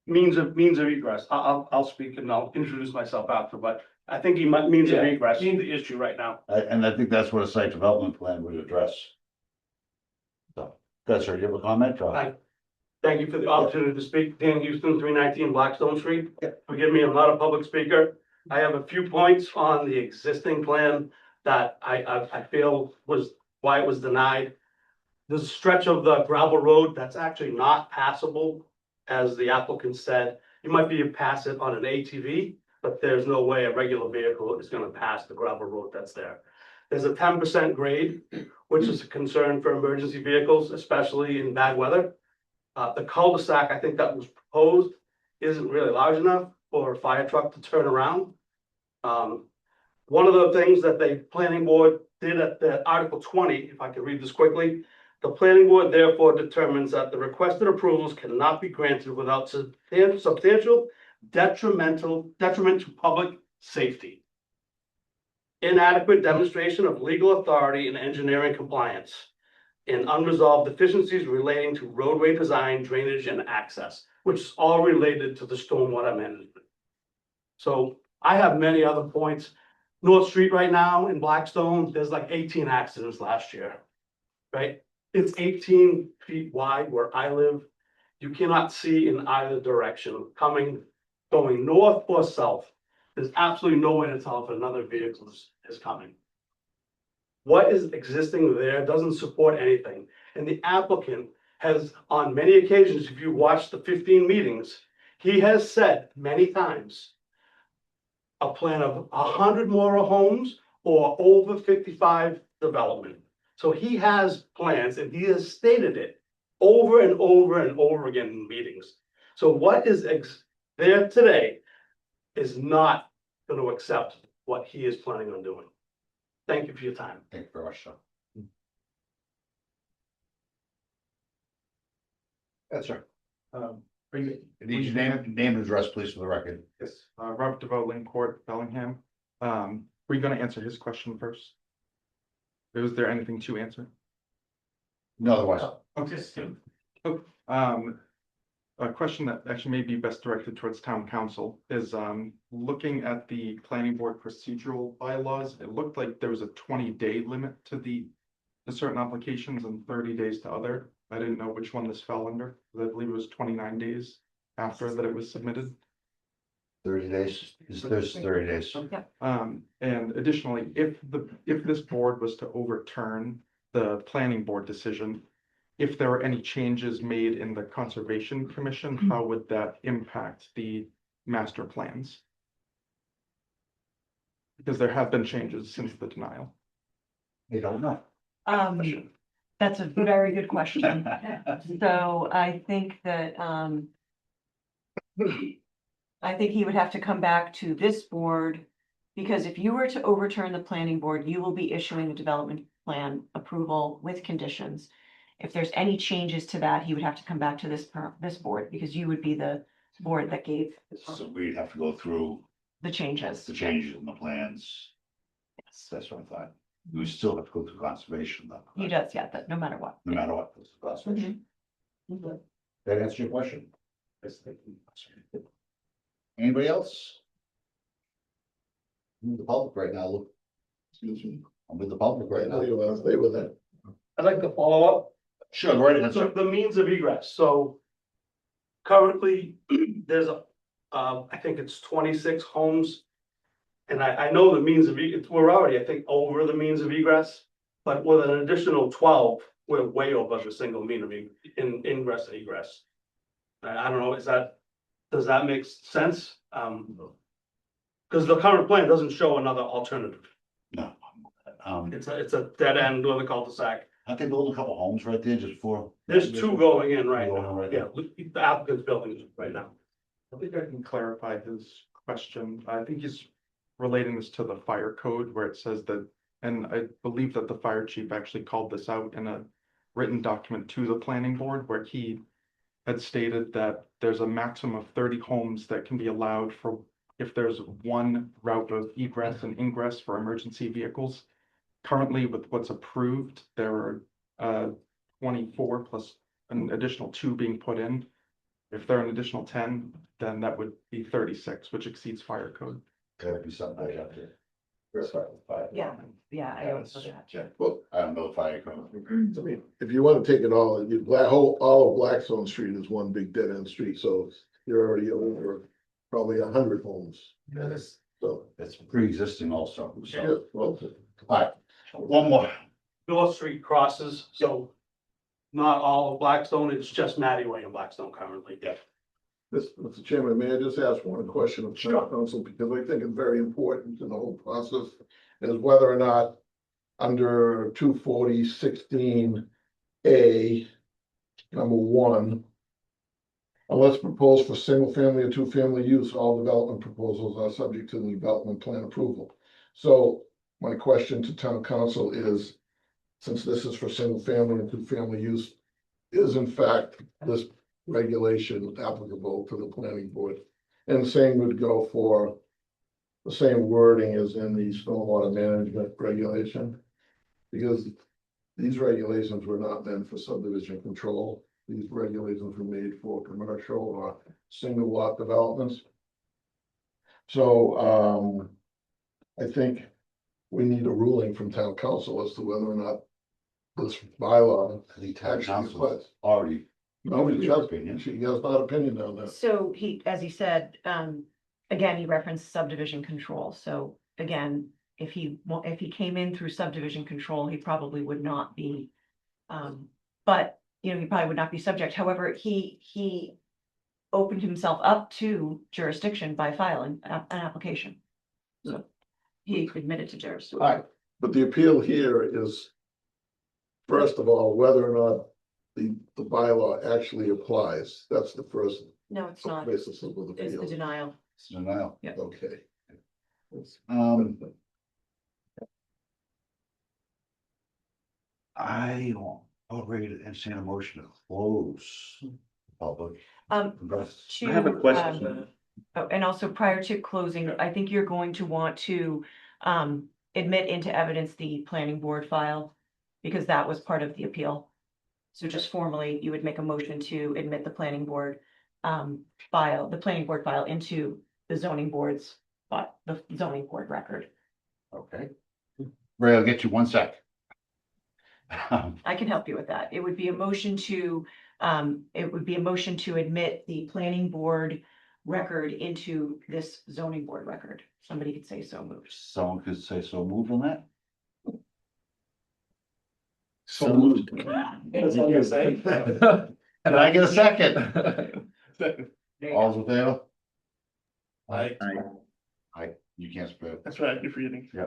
Means of egress. I'll speak and I'll introduce myself after, but I think he might means of Yeah. egress, the issue right now. And I think that's what a site development plan would address. So, good, sir, do you have a comment? or- Aye. Thank you for the opportunity to speak. Dan Houston, 319 Blackstone Street. Forgive me, I'm not a public speaker. I have a few points on the existing plan that I feel was why it was denied. There's a stretch of the gravel road that's actually not passable, as the applicant said. You might be able to pass it on an ATV, but there's no way a regular vehicle is gonna pass the gravel road that's there. There's a 10% grade, which is a concern for emergency vehicles, especially in bad weather. The cul-de-sac, I think that was proposed, isn't really large enough for a fire truck to turn around. One of the things that the planning board did at the Article 20, if I could read this quickly, The planning board therefore determines that the requested approvals cannot be granted without substantial detriment to public safety. Inadequate demonstration of legal authority and engineering compliance. And unresolved deficiencies relating to roadway design, drainage, and access, which is all related to the stormwater management. So I have many other points. North Street right now in Blackstone, there's like 18 accidents last year, right? It's 18 feet wide where I live. You cannot see in either direction, going north or south. There's absolutely no way to tell if another vehicle is coming. What is existing there doesn't support anything. And the applicant has, on many occasions, if you watch the 15 meetings, he has said many times a plan of 100 more homes or over 55 development. So he has plans and he has stated it over and over and over again in meetings. So what is there today is not going to accept what he is planning on doing. Thank you for your time. Thank you very much, sir. Yes, sir. Are you? Need your name and address, please, for the record. Yes, Robert DeVoe, Lynn Court, Bellingham. Were you gonna answer his question first? Was there anything to answer? No, otherwise. Okay. A question that actually may be best directed towards town council is, looking at the planning board procedural bylaws, it looked like there was a 20-day limit to certain applications and 30 days to other. I didn't know which one this fell under. I believe it was 29 days after that it was submitted. 30 days, there's 30 days. And additionally, if this board was to overturn the planning board decision, if there were any changes made in the Conservation Commission, how would that impact the master plans? Because there have been changes since the denial. You don't know. That's a very good question. So I think that, I think he would have to come back to this board, because if you were to overturn the planning board, you will be issuing a development plan approval with conditions. If there's any changes to that, he would have to come back to this board, because you would be the board that gave So we'd have to go through the changes. in the plans. Yes. That's what I thought. We still have to go through conservation though. He does, yeah, that no matter what. No matter what, it's conservation. That answers your question? Yes, thank you. Anybody else? I'm with the public right now, look. Excuse me. I'm with the public right Right now, now. you want to stay with that? I'd like to follow up. Sure, go right ahead, So sir. the means of egress, so currently, there's I think it's 26 homes. And I know the means of, we're already, I think, over the means of egress, but with an additional 12, we're way over the single mean of ingress and egress. I don't know, does that make sense? Because the current plan doesn't show another alternative. No. It's a dead end with a cul-de-sac. Aren't they building a couple homes right there just for? There's two going in right Going now. in right Yeah, the applicant's building it right now. I think I can clarify his question. I think he's relating this to the fire code where it says that, and I believe that the fire chief actually called this out in a written document to the planning board where he had stated that there's a maximum of 30 homes that can be allowed for if there's one route of egress and ingress for emergency vehicles. Currently, with what's approved, there are 24 plus an additional 2 being put in. If there are an additional 10, then that would be 36, which exceeds fire code. Gotta be something I have to. Yeah, I don't know that. Check. Well, I don't know if I. I mean, if you want to take it all, all of Blackstone Street is one big dead end street, so you're already over probably 100 homes. So, It's pre-existing also, yeah, so. well, Alright, one more. North Street crosses, so not all of Blackstone, it's just Matty Way in Blackstone currently. Yeah. Mr. Chairman, may I just ask one question of town council, because I think it's very important in the whole process, is whether or not under 240-16A, number 1, unless proposed for single family or two family use, all development proposals are subject to the development plan approval. So my question to town council is, since this is for single family and two family use, is in fact this regulation applicable to the planning board? And the same would go for the same wording as in the stormwater management regulation. Because these regulations were not meant for subdivision control. These regulations were made for commercial or single lot developments. So, I think we need a ruling from town council as to whether or not this bylaw I think town actually council's applies. already. No, she has, Opinion. she has not opinion on that. So he, as he said, again, he referenced subdivision control, so again, if he came in through subdivision control, he probably would not be. But, you know, he probably would not be subject, however, he opened himself up to jurisdiction by filing an application. So he admitted to jurisdiction. All right, but the appeal here is, first of all, whether or not the bylaw actually applies. That's the first No, it's not, basis of the it's the appeal. denial. It's denial. Yeah. Okay. I already entertain a motion to close public. To, I have a question. Oh, and also prior to closing, I think you're going to want to admit into evidence the planning board file, because that was part of the appeal. So just formally, you would make a motion to admit the planning board file, the planning board file into the zoning board's, but the zoning board record. Okay. Ray, I'll get you 1 sec. I can help you with that. It would be a motion to, admit the planning board record into this zoning board record. Somebody could say so moved. Someone could say so moved on that? So moved. That's all you're saying. Can I get a second? All's in favor? Aye. Aye, you can't spell. That's right, you're forgetting. Yeah.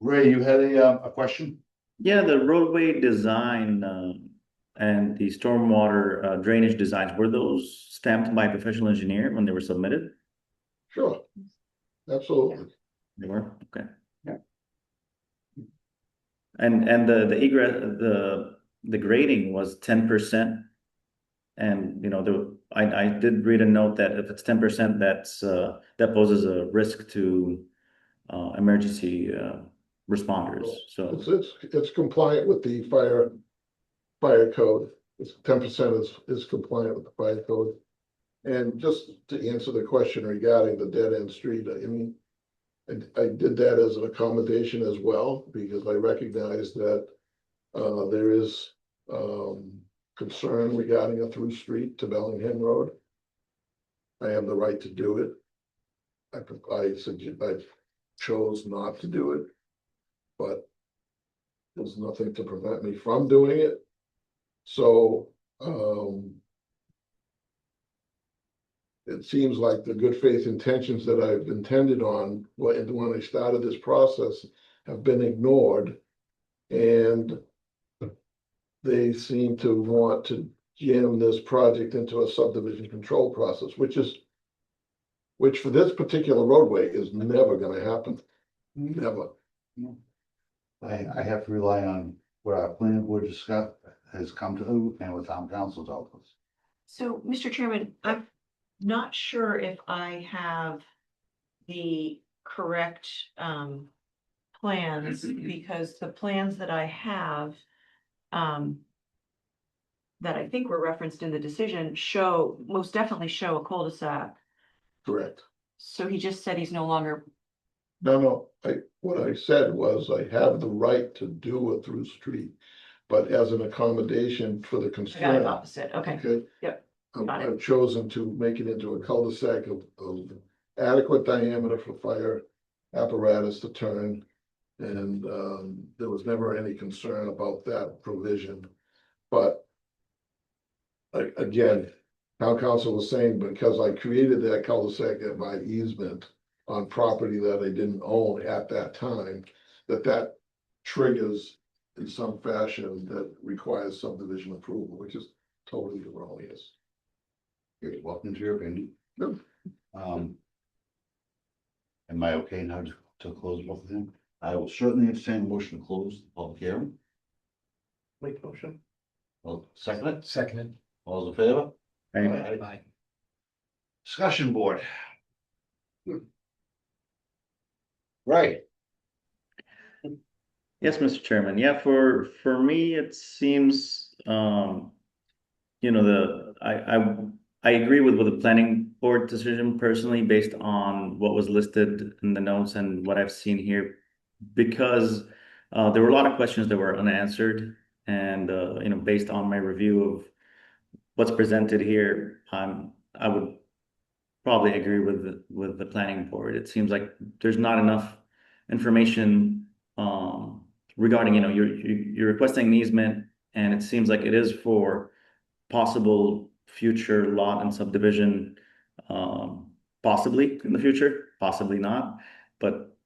Ray, you had a question? Yeah, the roadway design, and the stormwater, drainage designs, were those stamped by a professional engineer when they were submitted? Sure. Absolutely. They were, okay. Yeah. And the egress, the grading was 10%. And, you know, I did read a note that if it's 10%, that poses a risk to, emergency, responders, so. It's compliant with the fire code. It's 10% is compliant with the fire code. And just to answer the question regarding the dead end street, I mean, I did that as an accommodation as well, because I recognize that there is concern regarding a through street to Bellingham Road. I have the right to do it. I chose not to do it, but there's nothing to prevent me from doing it. So it seems like the good faith intentions that I've intended on when I started this process have been ignored. And they seem to want to jam this project into a subdivision control process, which for this particular roadway is never gonna happen. Never. I have to rely on what our planning board has come to and what town council tells us. So, Mr. Chairman, I'm not sure if I have the correct plans, because the plans that I have that I think were referenced in the decision most definitely show a cul-de-sac. Correct. So he just said he's no longer, No, what I said was I have the right to do a through street, but as an accommodation for the I got it concern. opposite, okay. Okay. Yep. Got it. I've chosen to make it into a cul-de-sac of adequate diameter for fire apparatus to turn. And there was never any concern about that provision. But again, town council was saying, because I created that cul-de-sac by easement on property that I didn't own at that time, that triggers in some fashion that requires subdivision approval, which is totally erroneous. You're welcome to your opinion. Yep. Am I okay now to close both of them? I will certainly entertain a motion to close the public hearing. Make the motion. Well, second it, Seconded. all those in favor? Right. Aye. Discussion board. Right, Yes, Mr. Chairman. Yeah, for me, it seems, I agree with the planning board decision personally, based on what was listed in the notes and what I've seen here. Because there were a lot of questions that were unanswered, and based on my review of what's presented here, I would probably agree with the planning board. It seems like there's not enough information regarding, you're requesting an easement, and it seems like it is for possible future lot and subdivision, possibly in the future, possibly not. But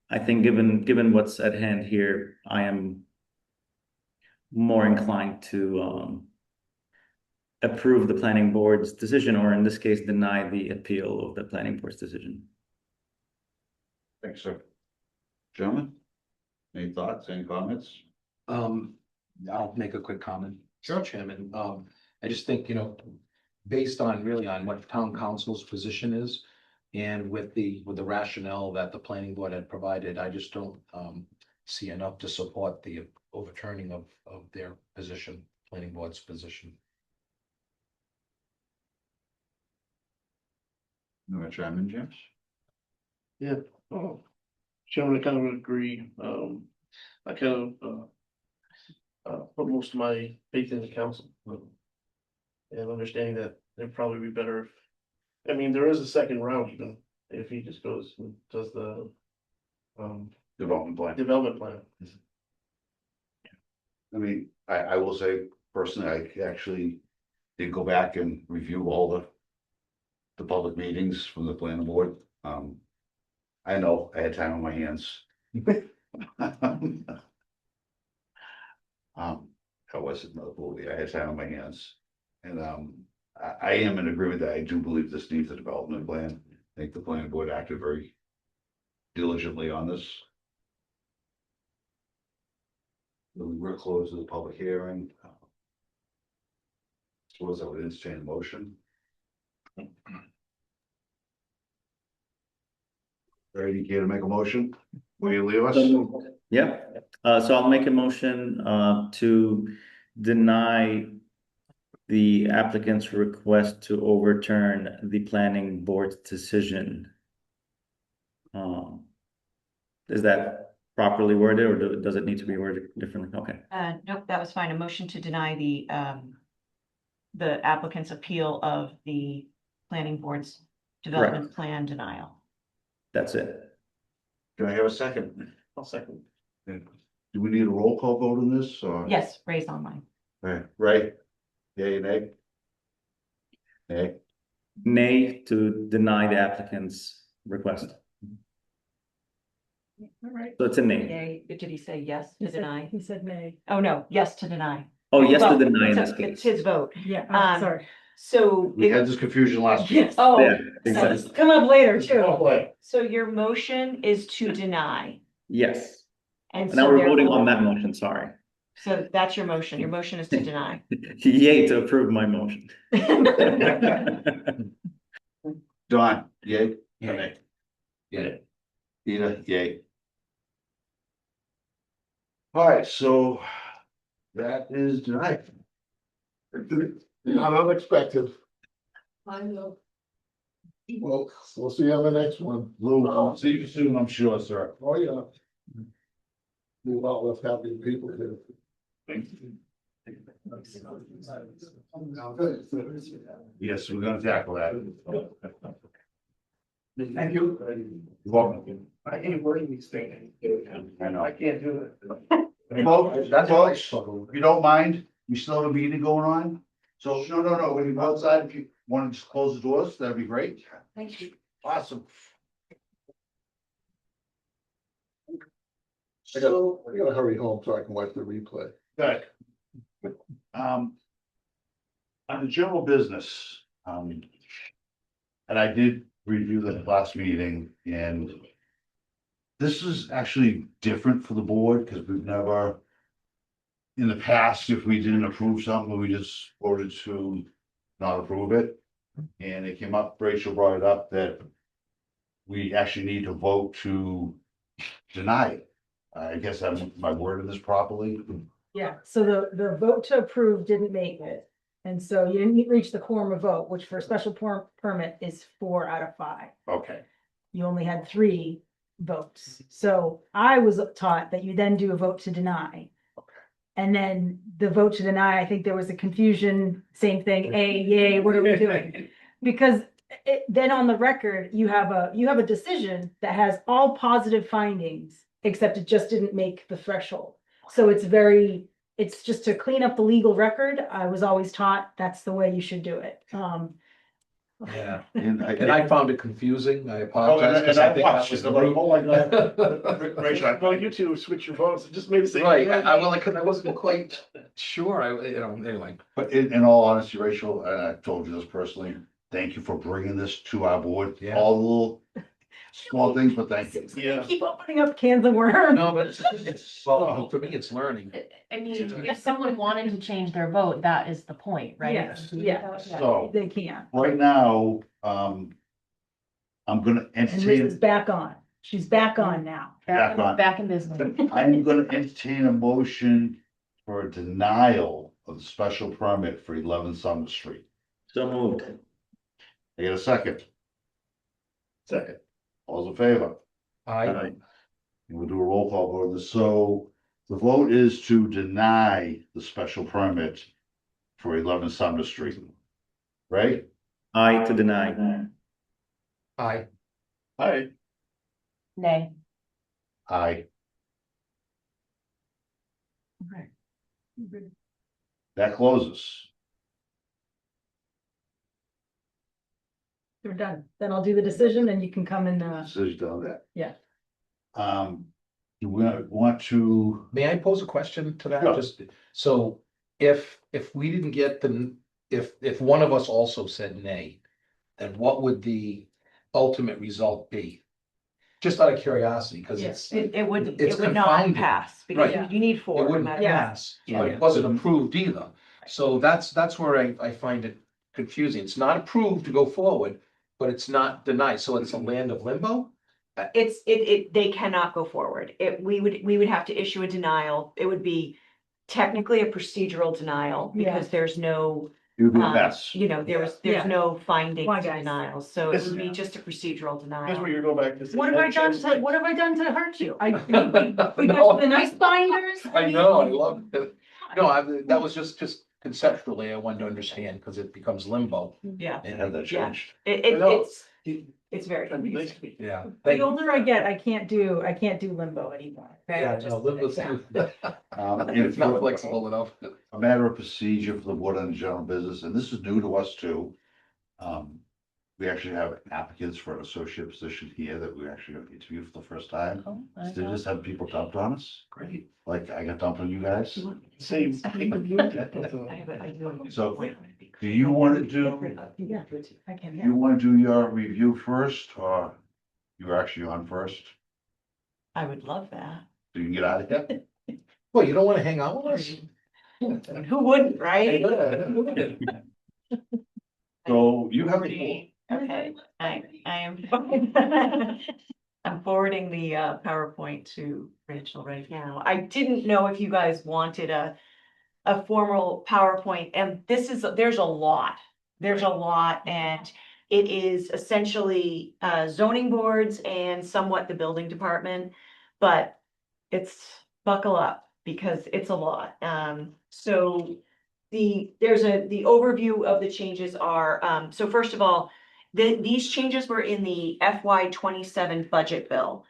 I think given what's at hand here, I am more inclined to approve the planning board's decision, or in this case, deny the appeal of the planning board's decision. thanks, sir. Gentlemen, any thoughts, any comments? I'll make a quick comment. Sure. Chairman, I just think, based on really on what town council's position is, and with the rationale that the planning board had provided, I just don't see enough to support the overturning of their position, planning board's position. You want to chime in, James? Yeah, Chairman, I kind of agree. I kind of put most of my faith in the council. And understanding that it'd probably be better if, I mean, there is a second round even, if he just goes and does the Development plan. development plan. I mean, I will say personally, I actually did go back and review all the public meetings from the planning board. I know I had time on my hands. I wasn't another movie, I had time on my hands. And I am in agreement that I do believe this needs a development plan. I think the planning board acted very diligently on this. We're close to the public hearing. Suppose I would entertain a motion. Ready, you care to make a motion? Will you leave us? Yeah, so I'll make a motion to deny the applicant's request to overturn the planning board's decision. Is that properly worded, or does it need to be worded differently? Okay. Nope, that was fine. A motion to deny the applicant's appeal of the planning board's development plan denial. That's it. Can I have a second? I'll second. Do we need a roll call vote on this or? Yes, raised online. Right. Yay, nay? Nay. Nay to deny the applicant's request. All right. So it's a nay. Yay, did he say yes to deny? He said nay. Oh, no, yes to deny. Oh, yes to Well, deny in it's this It's case. his vote. Yeah, Sorry. So. We had this confusion last week. Yes. Oh, Yeah, So exactly. it's come up later too. so your motion is to deny. Yes. And And now so we're voting therefore- on that motion, sorry. So that's your motion. Your motion is to deny. Yay to approve my motion. Don, yay? Yay. Nay? Yeah. Ina, yay. All right, so that is denied. Not unexpected. I know. Well, we'll see you on the next one. Lou, see you soon, I'm sure, sir. Oh, yeah. We want less happy people here. Yes, we're gonna tackle that. Thank you. You're welcome. I hate wording these things. I know. I can't do it. Folks, if you don't mind, we still have a meeting going on. So, no, when you go outside, if you want to just close the doors, that'd be great. Thank you. Awesome. I gotta hurry home so I can watch the replay. Good. On the general business, and I did review the last meeting, and this is actually different for the board, because we've never in the past, if we didn't approve something, we just voted to not approve it. And it came up, Rachel brought it up that we actually need to vote to deny it. I guess I'm, my word in this properly. Yeah, so the vote to approve didn't make it. And so you didn't reach the quorum of vote, which for a special permit is 4 out of 5. Okay, You only had 3 votes. So I was taught that you then do a vote to deny. And then the vote to deny, I think there was a confusion, same thing, yay, what are we doing? Because then on the record, you have a decision that has all positive findings, except it just didn't make the threshold. So it's just to clean up the legal record. I was always taught that's the way you should do it. Yeah. and And I found it confusing. I Oh, apologize. and 'cause I I think that watched was it, I'm like, oh my God. the Rachel, Well, you two switch your votes, it just made the same. Right, well, I wasn't quite sure, anyway. But in all honesty, Rachel, and I told you this personally, thank you for bringing this to our board. Yeah. All the little small things, but thank you. Yeah. Keep opening up cans of worms. No, but well, for me, it's learning. I mean, if someone wanted to change their vote, that is the point, right? Yes, yeah. So They can't. right now, I'm gonna And Liz is entertain, back on. She's back on now. Back on. Back in business. I'm gonna entertain a motion for a denial of the special permit for 11 Summer Street. So moved. I get a second. Second. All's in favor? I, We'll do a roll call vote on this. So the vote is to deny the special permit for 11 Sumner Street. Right? Aye to deny. I, Hi. Nay. Aye. Okay. That closes. We're done. Then I'll do the decision and you can come and, Decision on that. yeah. Do we want to, may I pose a question to that? Sure. Just, so if we didn't get if one of us also said nay, then what would the ultimate result be? Just out of curiosity, because Yes. it's, It would, It's it would not confounding. pass because Right. you need 4 it no wouldn't matter. Yeah. pass, but it wasn't approved either. So that's where I find it confusing. It's not approved to go forward, but it's not denied. So it's a land of limbo? They cannot go forward. We would have to issue a denial. It would be technically a procedural denial because there's no, you do best? there's Yeah. no finding Why, to guys? denial. So it This would be is- just a procedural Here's denial. where you're going back to. What have I done to hurt you? We No. got you the nice binders. I know, I love it. No, that was just conceptually, I wanted to understand, because it becomes limbo. Yeah, Have that Yeah. changed. No. it's very confusing. Yeah. The older I get, I can't do limbo anymore. Okay? Yeah, Just no, limbo's accept. too, it's not flexible enough. A matter of procedure for the board on general business, and this is new to us too. We actually have applicants for an associate position here that we actually have interviewed for the first time. Oh, They just have people dumped on us. Great. Like I got dumped on you guys. Same. I do. So, do you want to do, Yeah, I can, you want to do your review first, or you're actually on first? I would love that. So you can get out of here? Well, you don't want to hang out with us? Who wouldn't, right? So you have the. Okay, I am. I'm forwarding the PowerPoint to Rachel right now. I didn't know if you guys wanted a formal PowerPoint, and there's a lot. There's a lot, and it is essentially zoning boards and somewhat the building department, but it's buckle up because it's a lot. So the overview of the changes are, so first of all, these changes were in the FY 27 budget bill.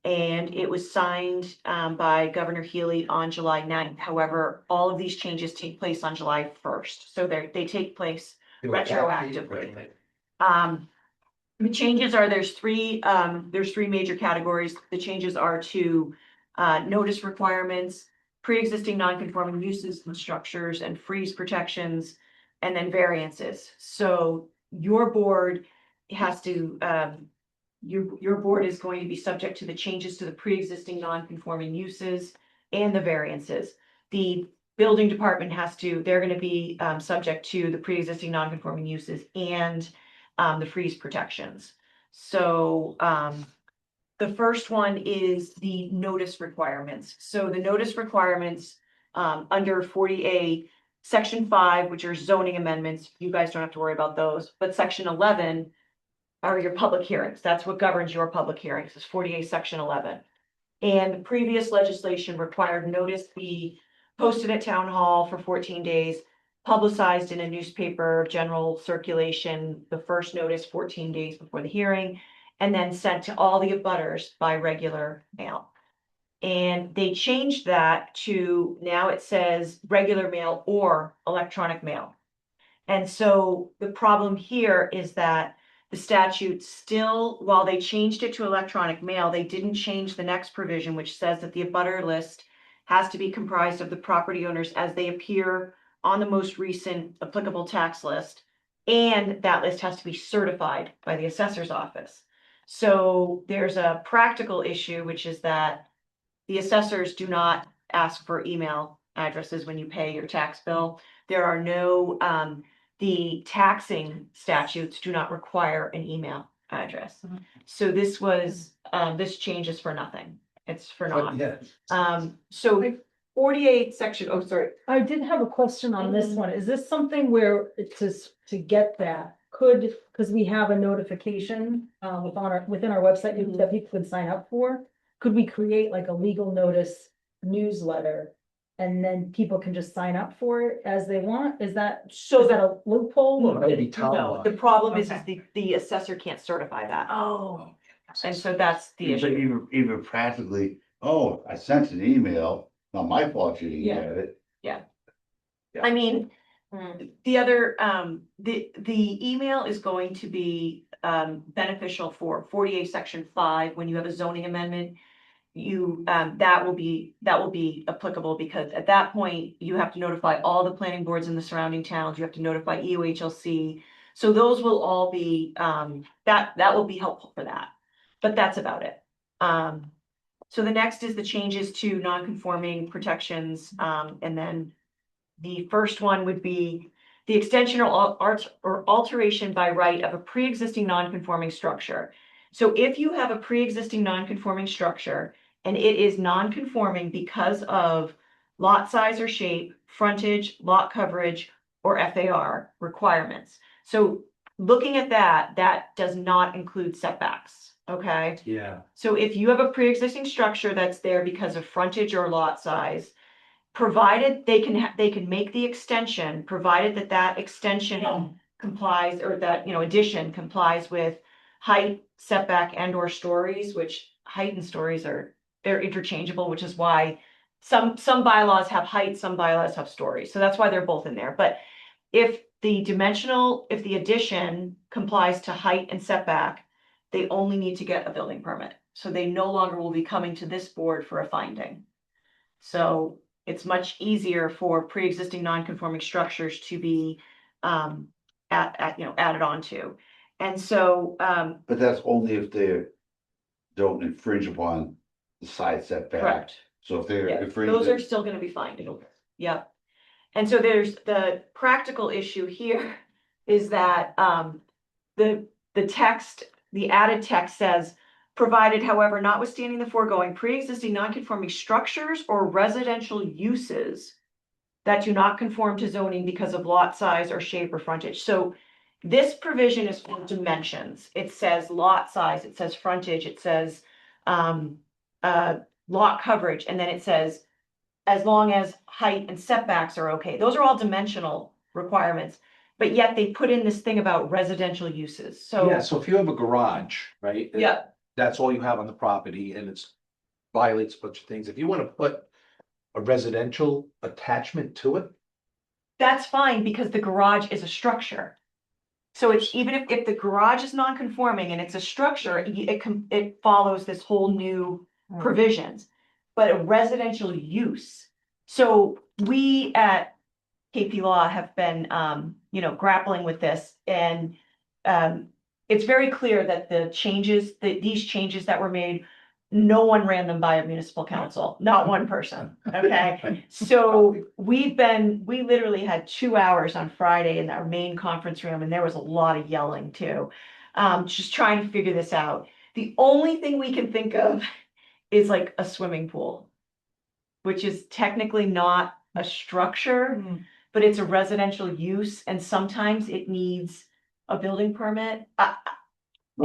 And it was signed by Governor Healy on July 9th. However, all of these changes take place on July 1st. So they take place retroactively. The changes are, there's three major categories. The changes are to notice requirements, pre-existing non-conforming uses and structures, and freeze protections, and then variances. So your board has to, your board is going to be subject to the changes to the pre-existing non-conforming uses and the variances. The building department has to, they're gonna be, subject to the pre-existing non-conforming uses and, the freeze protections. So, the first one is the notice requirements. So the notice requirements, under 40A, Section 5, which are zoning amendments, you guys don't have to worry about those, but Section 11 are your public hearings. That's what governs your public hearings, is 40A, Section 11. And previous legislation required notice be posted at town hall for 14 days, publicized in a newspaper, general circulation, the first notice 14 days before the hearing, and then sent to all the abutters by regular mail. And they changed that to, now it says regular mail or electronic mail. And so the problem here is that the statute still, while they changed it to electronic mail, they didn't change the next provision, which says that the abutter list has to be comprised of the property owners as they appear on the most recent applicable tax list. And that list has to be certified by the assessor's office. So there's a practical issue, which is that the assessors do not ask for email addresses when you pay your tax bill. There are no, the taxing statutes do not require an email address. So this was, this change is for nothing. It's for naught. So 48 section, oh, sorry. I did have a question on this one. Is this something where it's just to get that could, because we have a notification within our website that people could sign up for? Could we create like a legal notice newsletter and then people can just sign up for it as they want? Is that a loophole? Well, that'd be No, townwide. the problem is Okay. the assessor can't certify that. Oh, And so that's the But issue. even practically, oh, I sent an email, not my fault you didn't Yeah. get it. I mean, the other, the email is going to be, beneficial for 48 section 5, when you have a zoning amendment. You, that will be applicable, because at that point, you have to notify all the planning boards in the surrounding towns, you have to notify EOHLC. So those will all be, that will be helpful for that, but that's about it. So the next is the changes to non-conforming protections, and then the first one would be the extension or alteration by right of a pre-existing non-conforming structure. So if you have a pre-existing non-conforming structure and it is non-conforming because of lot size or shape, frontage, lot coverage, or FAR requirements. So looking at that, that does not include setbacks, okay? Yeah. So if you have a pre-existing structure that's there because of frontage or lot size, provided they can make the extension, provided that that extension complies, or that, addition complies with height, setback, and or stories, which height and stories they're interchangeable, which is why some bylaws have height, some bylaws have stories. So that's why they're both in there. But if the addition complies to height and setback, they only need to get a building permit. So they no longer will be coming to this board for a finding. So it's much easier for pre-existing non-conforming structures to be added onto. And so, But that's only if they don't infringe upon the side setback. correct. So if they're Yeah, infringing. those are still gonna be fine. Yep. And so there's the practical issue here is that the text, the added text says, provided, however, notwithstanding the foregoing, pre-existing non-conforming structures or residential uses that do not conform to zoning because of lot size or shape or frontage. So this provision is for dimensions. It says lot size, it says frontage, it says lot coverage, and then it says as long as height and setbacks are okay. Those are all dimensional requirements, but yet they put in this thing about residential uses. So Yeah, so if you have a garage, right? yeah, That's all you have on the property and it's violates a bunch of things. If you want to put a residential attachment to it, that's fine because the garage is a structure. So it's even if the garage is non-conforming and it's a structure, it follows this whole new provisions, but a residential use. So we at KP Law have been, grappling with this, and it's very clear that these changes that were made no one ran them by a municipal council, not one person, okay? So we literally had 2 hours on Friday in our main conference room, and there was a lot of yelling too. Just trying to figure this out. The only thing we can think of is like a swimming pool, which is technically not a structure, but it's a residential use, and sometimes it needs a building permit. Well,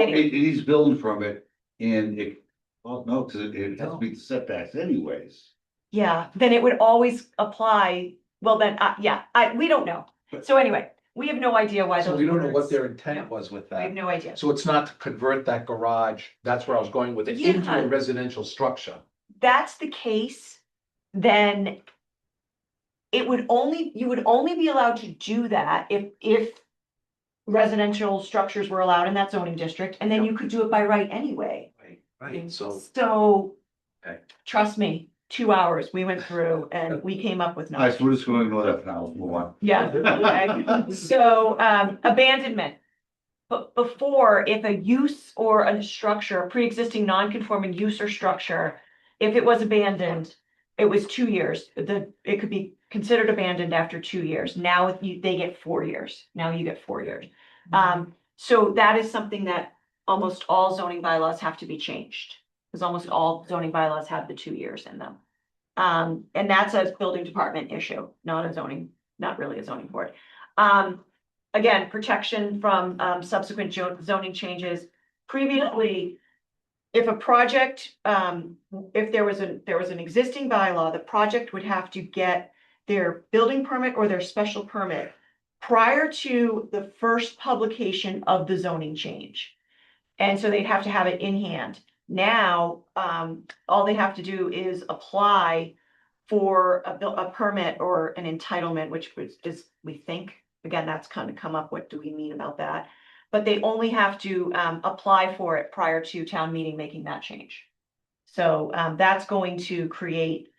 Anyway. it needs building permit and it, well, no, cause it has to be setbacks anyways. Yeah, then it would always apply. Well, then, yeah, we don't know. So anyway, we have no idea why So those we don't know what words. their intent was with We have that. no idea. So it's not to convert that garage, that's where I was going with it, into Yeah. a residential structure. That's the case, then you would only be allowed to do that if residential structures were allowed in that zoning district, and then you could do it by right anyway. Right, so. So, Okay. trust me, 2 hours we went through and we came up with Alright, nothing. so we're just gonna ignore that for now, let's move on. Yeah, okay. So, abandonment. But before, if a use or a structure, a pre-existing non-conforming use or structure, if it was abandoned, it was 2 years. It could be considered abandoned after 2 years. Now they get 4 years. Now you get 4 years. So that is something that almost all zoning bylaws have to be changed, because almost all zoning bylaws have the 2 years in them. And that's a building department issue, not really a zoning board. Again, protection from subsequent zoning changes. Previously, if a project, if there was an existing bylaw, the project would have to get their building permit or their special permit prior to the first publication of the zoning change. And so they'd have to have it in hand. Now, all they have to do is apply for a permit or an entitlement, which is, we think, again, that's kind of come up, what do we mean about that? But they only have to apply for it prior to town meeting making that change. So that's going to create,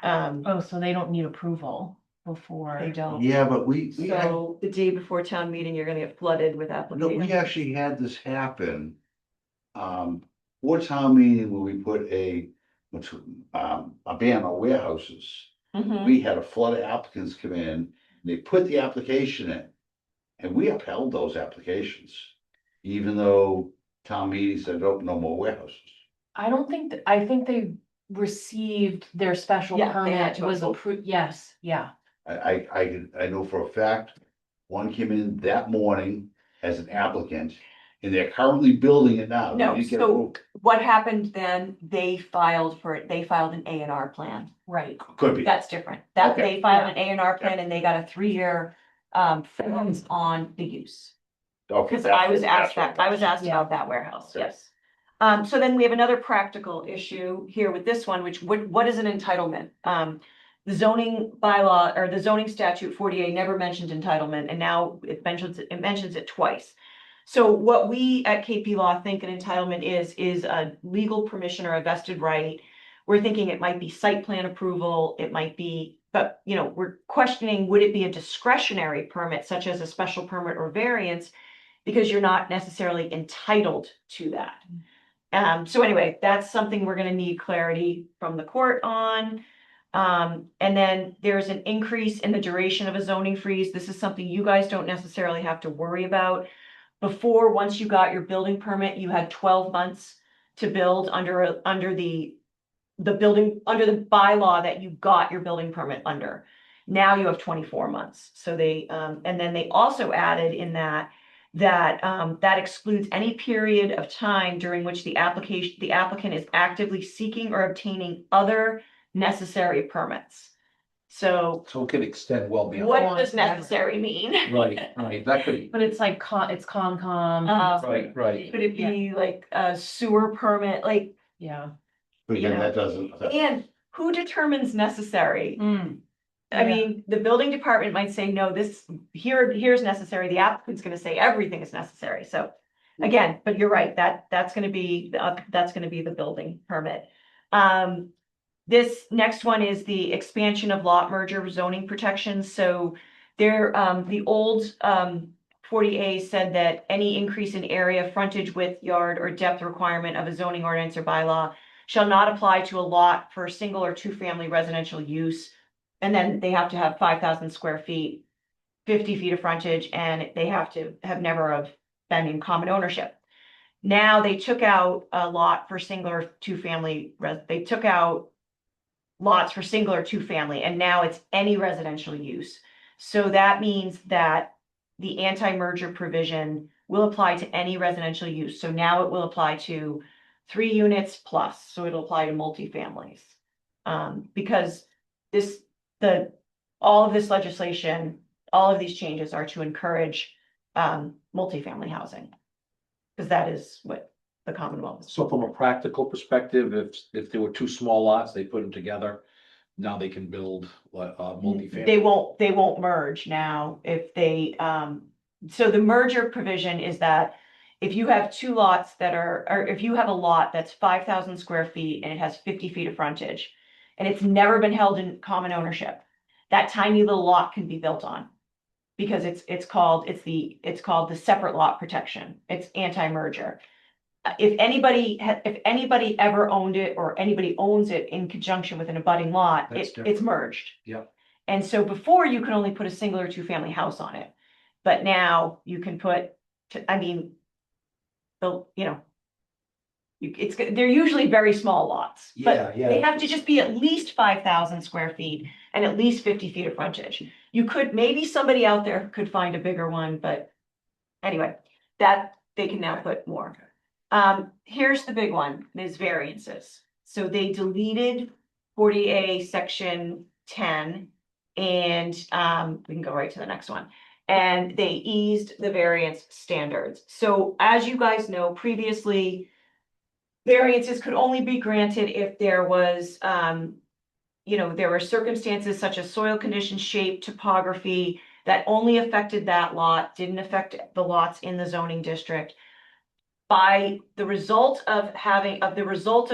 Oh, so they don't need approval before. they don't. Yeah, but we had, So the day before town meeting, you're gonna get flooded with no, applications. we actually had this happen. For town meeting where we put a ban on warehouses. Mhm. We had a flood of applicants come in, they put the application in. And we upheld those applications, even though town meeting said, oh, no more warehouses. I think they received their special Yeah, they had permit to was approve. approved, yes, yeah. I know for a fact, one came in that morning as an applicant, and they're currently building it now. They No, didn't get so approved. what happened then, they filed an A&R plan. Right. Could be. That's different. That Okay. they filed an A&R plan and they got a 3-year freeze on the use. Okay, Because I was asked that's that, I was asked Yeah. about that warehouse, Okay. yes. So then we have another practical issue here with this one, which what is an entitlement? The zoning bylaw or the zoning statute 48 never mentioned entitlement, and now it mentions it twice. So what we at KP Law think an entitlement is a legal permission or a vested right. We're thinking it might be site plan approval, it might be, but we're questioning, would it be a discretionary permit such as a special permit or variance? Because you're not necessarily entitled to that. So anyway, that's something we're gonna need clarity from the court on. And then there's an increase in the duration of a zoning freeze. This is something you guys don't necessarily have to worry about. Before, once you got your building permit, you had 12 months to build under the bylaw that you got your building permit under. Now you have 24 months. So and then they also added in that excludes any period of time during which the applicant is actively seeking or obtaining other necessary permits. So So it could extend well beyond. what does necessary mean? Right, that could, But it's like it's Concom, right. Could it be like a sewer permit, like, yeah. But again, you know, that doesn't. and who determines necessary? I Yeah. mean, the building department might say, no, here's necessary. The applicant's gonna say everything is necessary. So again, but you're right, that's gonna be the building permit. This next one is the expansion of lot merger zoning protections. So the old 40A said that any increase in area, frontage, width, yard, or depth requirement of a zoning ordinance or bylaw shall not apply to a lot for single or two-family residential use. And then they have to have 5,000 square feet, 50 feet of frontage, and they have to have never have been in common ownership. Now they took out a lot for single or two-family, they took out lots for single or two-family, and now it's any residential use. So that means that the anti-merger provision will apply to any residential use. So now it will apply to 3 units plus, so it'll apply to multifamilies. Because all of this legislation, all of these changes are to encourage multifamily housing. Because that is what the Commonwealth is. So from a practical perspective, if there were two small lots, they put them together, now they can build multifamily. They won't merge now if they, so the merger provision is that if you have two lots that are, or if you have a lot that's 5,000 square feet and it has 50 feet of frontage, and it's never been held in common ownership, that tiny little lot can be built on. Because it's called the separate lot protection. It's anti-merger. If anybody ever owned it or anybody owns it in conjunction with an abutting lot, it's merged. Yeah. And so before you could only put a single or two-family house on it, but now you can put, they're usually very small lots, but they have to just be at least 5,000 square feet and at least 50 feet of frontage. You could, maybe somebody out there could find a bigger one, but anyway, that they can now put more. Here's the big one, is variances. So they deleted 40A section 10 and we can go right to the next one. And they eased the variance standards. So as you guys know, previously, variances could only be granted if there was, there were circumstances such as soil conditions, shape, topography that only affected that lot, didn't affect the lots in the zoning district. By the result of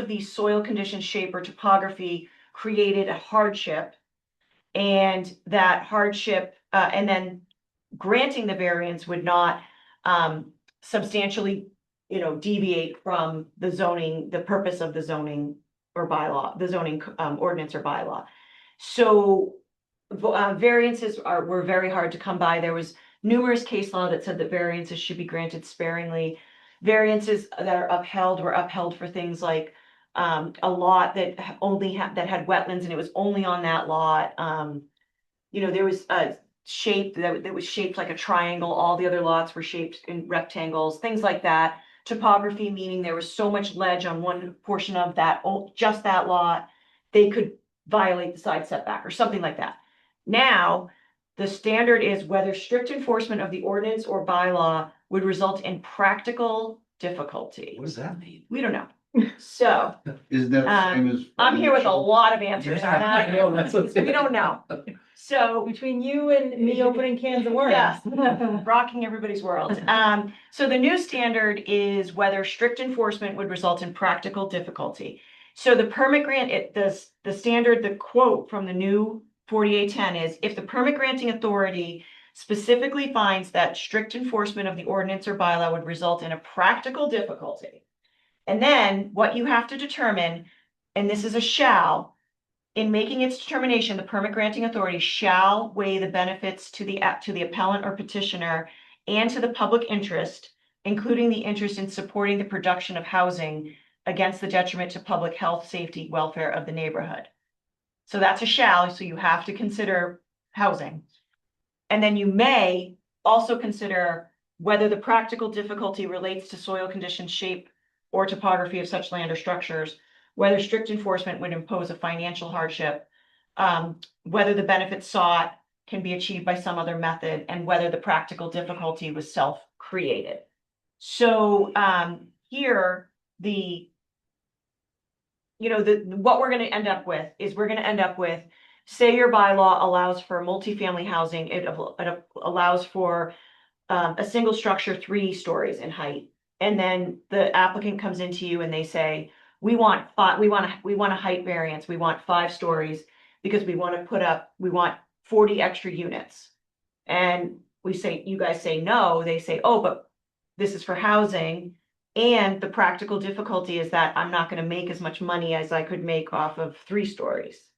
these soil conditions, shape, or topography created a hardship, and that hardship, and then granting the variance would not substantially deviate from the zoning, the purpose of the zoning or bylaw, the zoning ordinance or bylaw. So variances were very hard to come by. There was numerous case law that said that variances should be granted sparingly. Variances that are upheld were upheld for things like a lot that that had wetlands and it was only on that lot. There was a shape that was shaped like a triangle. All the other lots were shaped in rectangles, things like that. Topography, meaning there was so much ledge on one portion of that, just that lot, they could violate the side setback or something like that. Now, the standard is whether strict enforcement of the ordinance or bylaw would result in practical difficulty. What does that mean? We don't know. So, Isn't that the same as? I'm here with a lot of answers on I know, that. that's We don't know. So Between you and me opening cans of worms. yes, rocking everybody's world. So the new standard is whether strict enforcement would result in practical difficulty. So the permit grant, the standard, the quote from the new 4810 is, if the permit granting authority specifically finds that strict enforcement of the ordinance or bylaw would result in a practical difficulty. And then what you have to determine, and this is a shall, in making its determination, the permit granting authority shall weigh the benefits to the appellant or petitioner and to the public interest, including the interest in supporting the production of housing against the detriment to public health, safety, welfare of the neighborhood. So that's a shall, so you have to consider housing. And then you may also consider whether the practical difficulty relates to soil conditions, shape, or topography of such land or structures, whether strict enforcement would impose a financial hardship, whether the benefits sought can be achieved by some other method, and whether the practical difficulty was self-created. So here, what we're going to end up with is say your bylaw allows for multifamily housing, it allows for a single structure 3 stories in height. And then the applicant comes into you and they say, we want a height variance. We want 5 stories because we want 40 extra units. And you guys say no, they say, oh, but this is for housing. And the practical difficulty is that I'm not gonna make as much money as I could make off of 3 stories.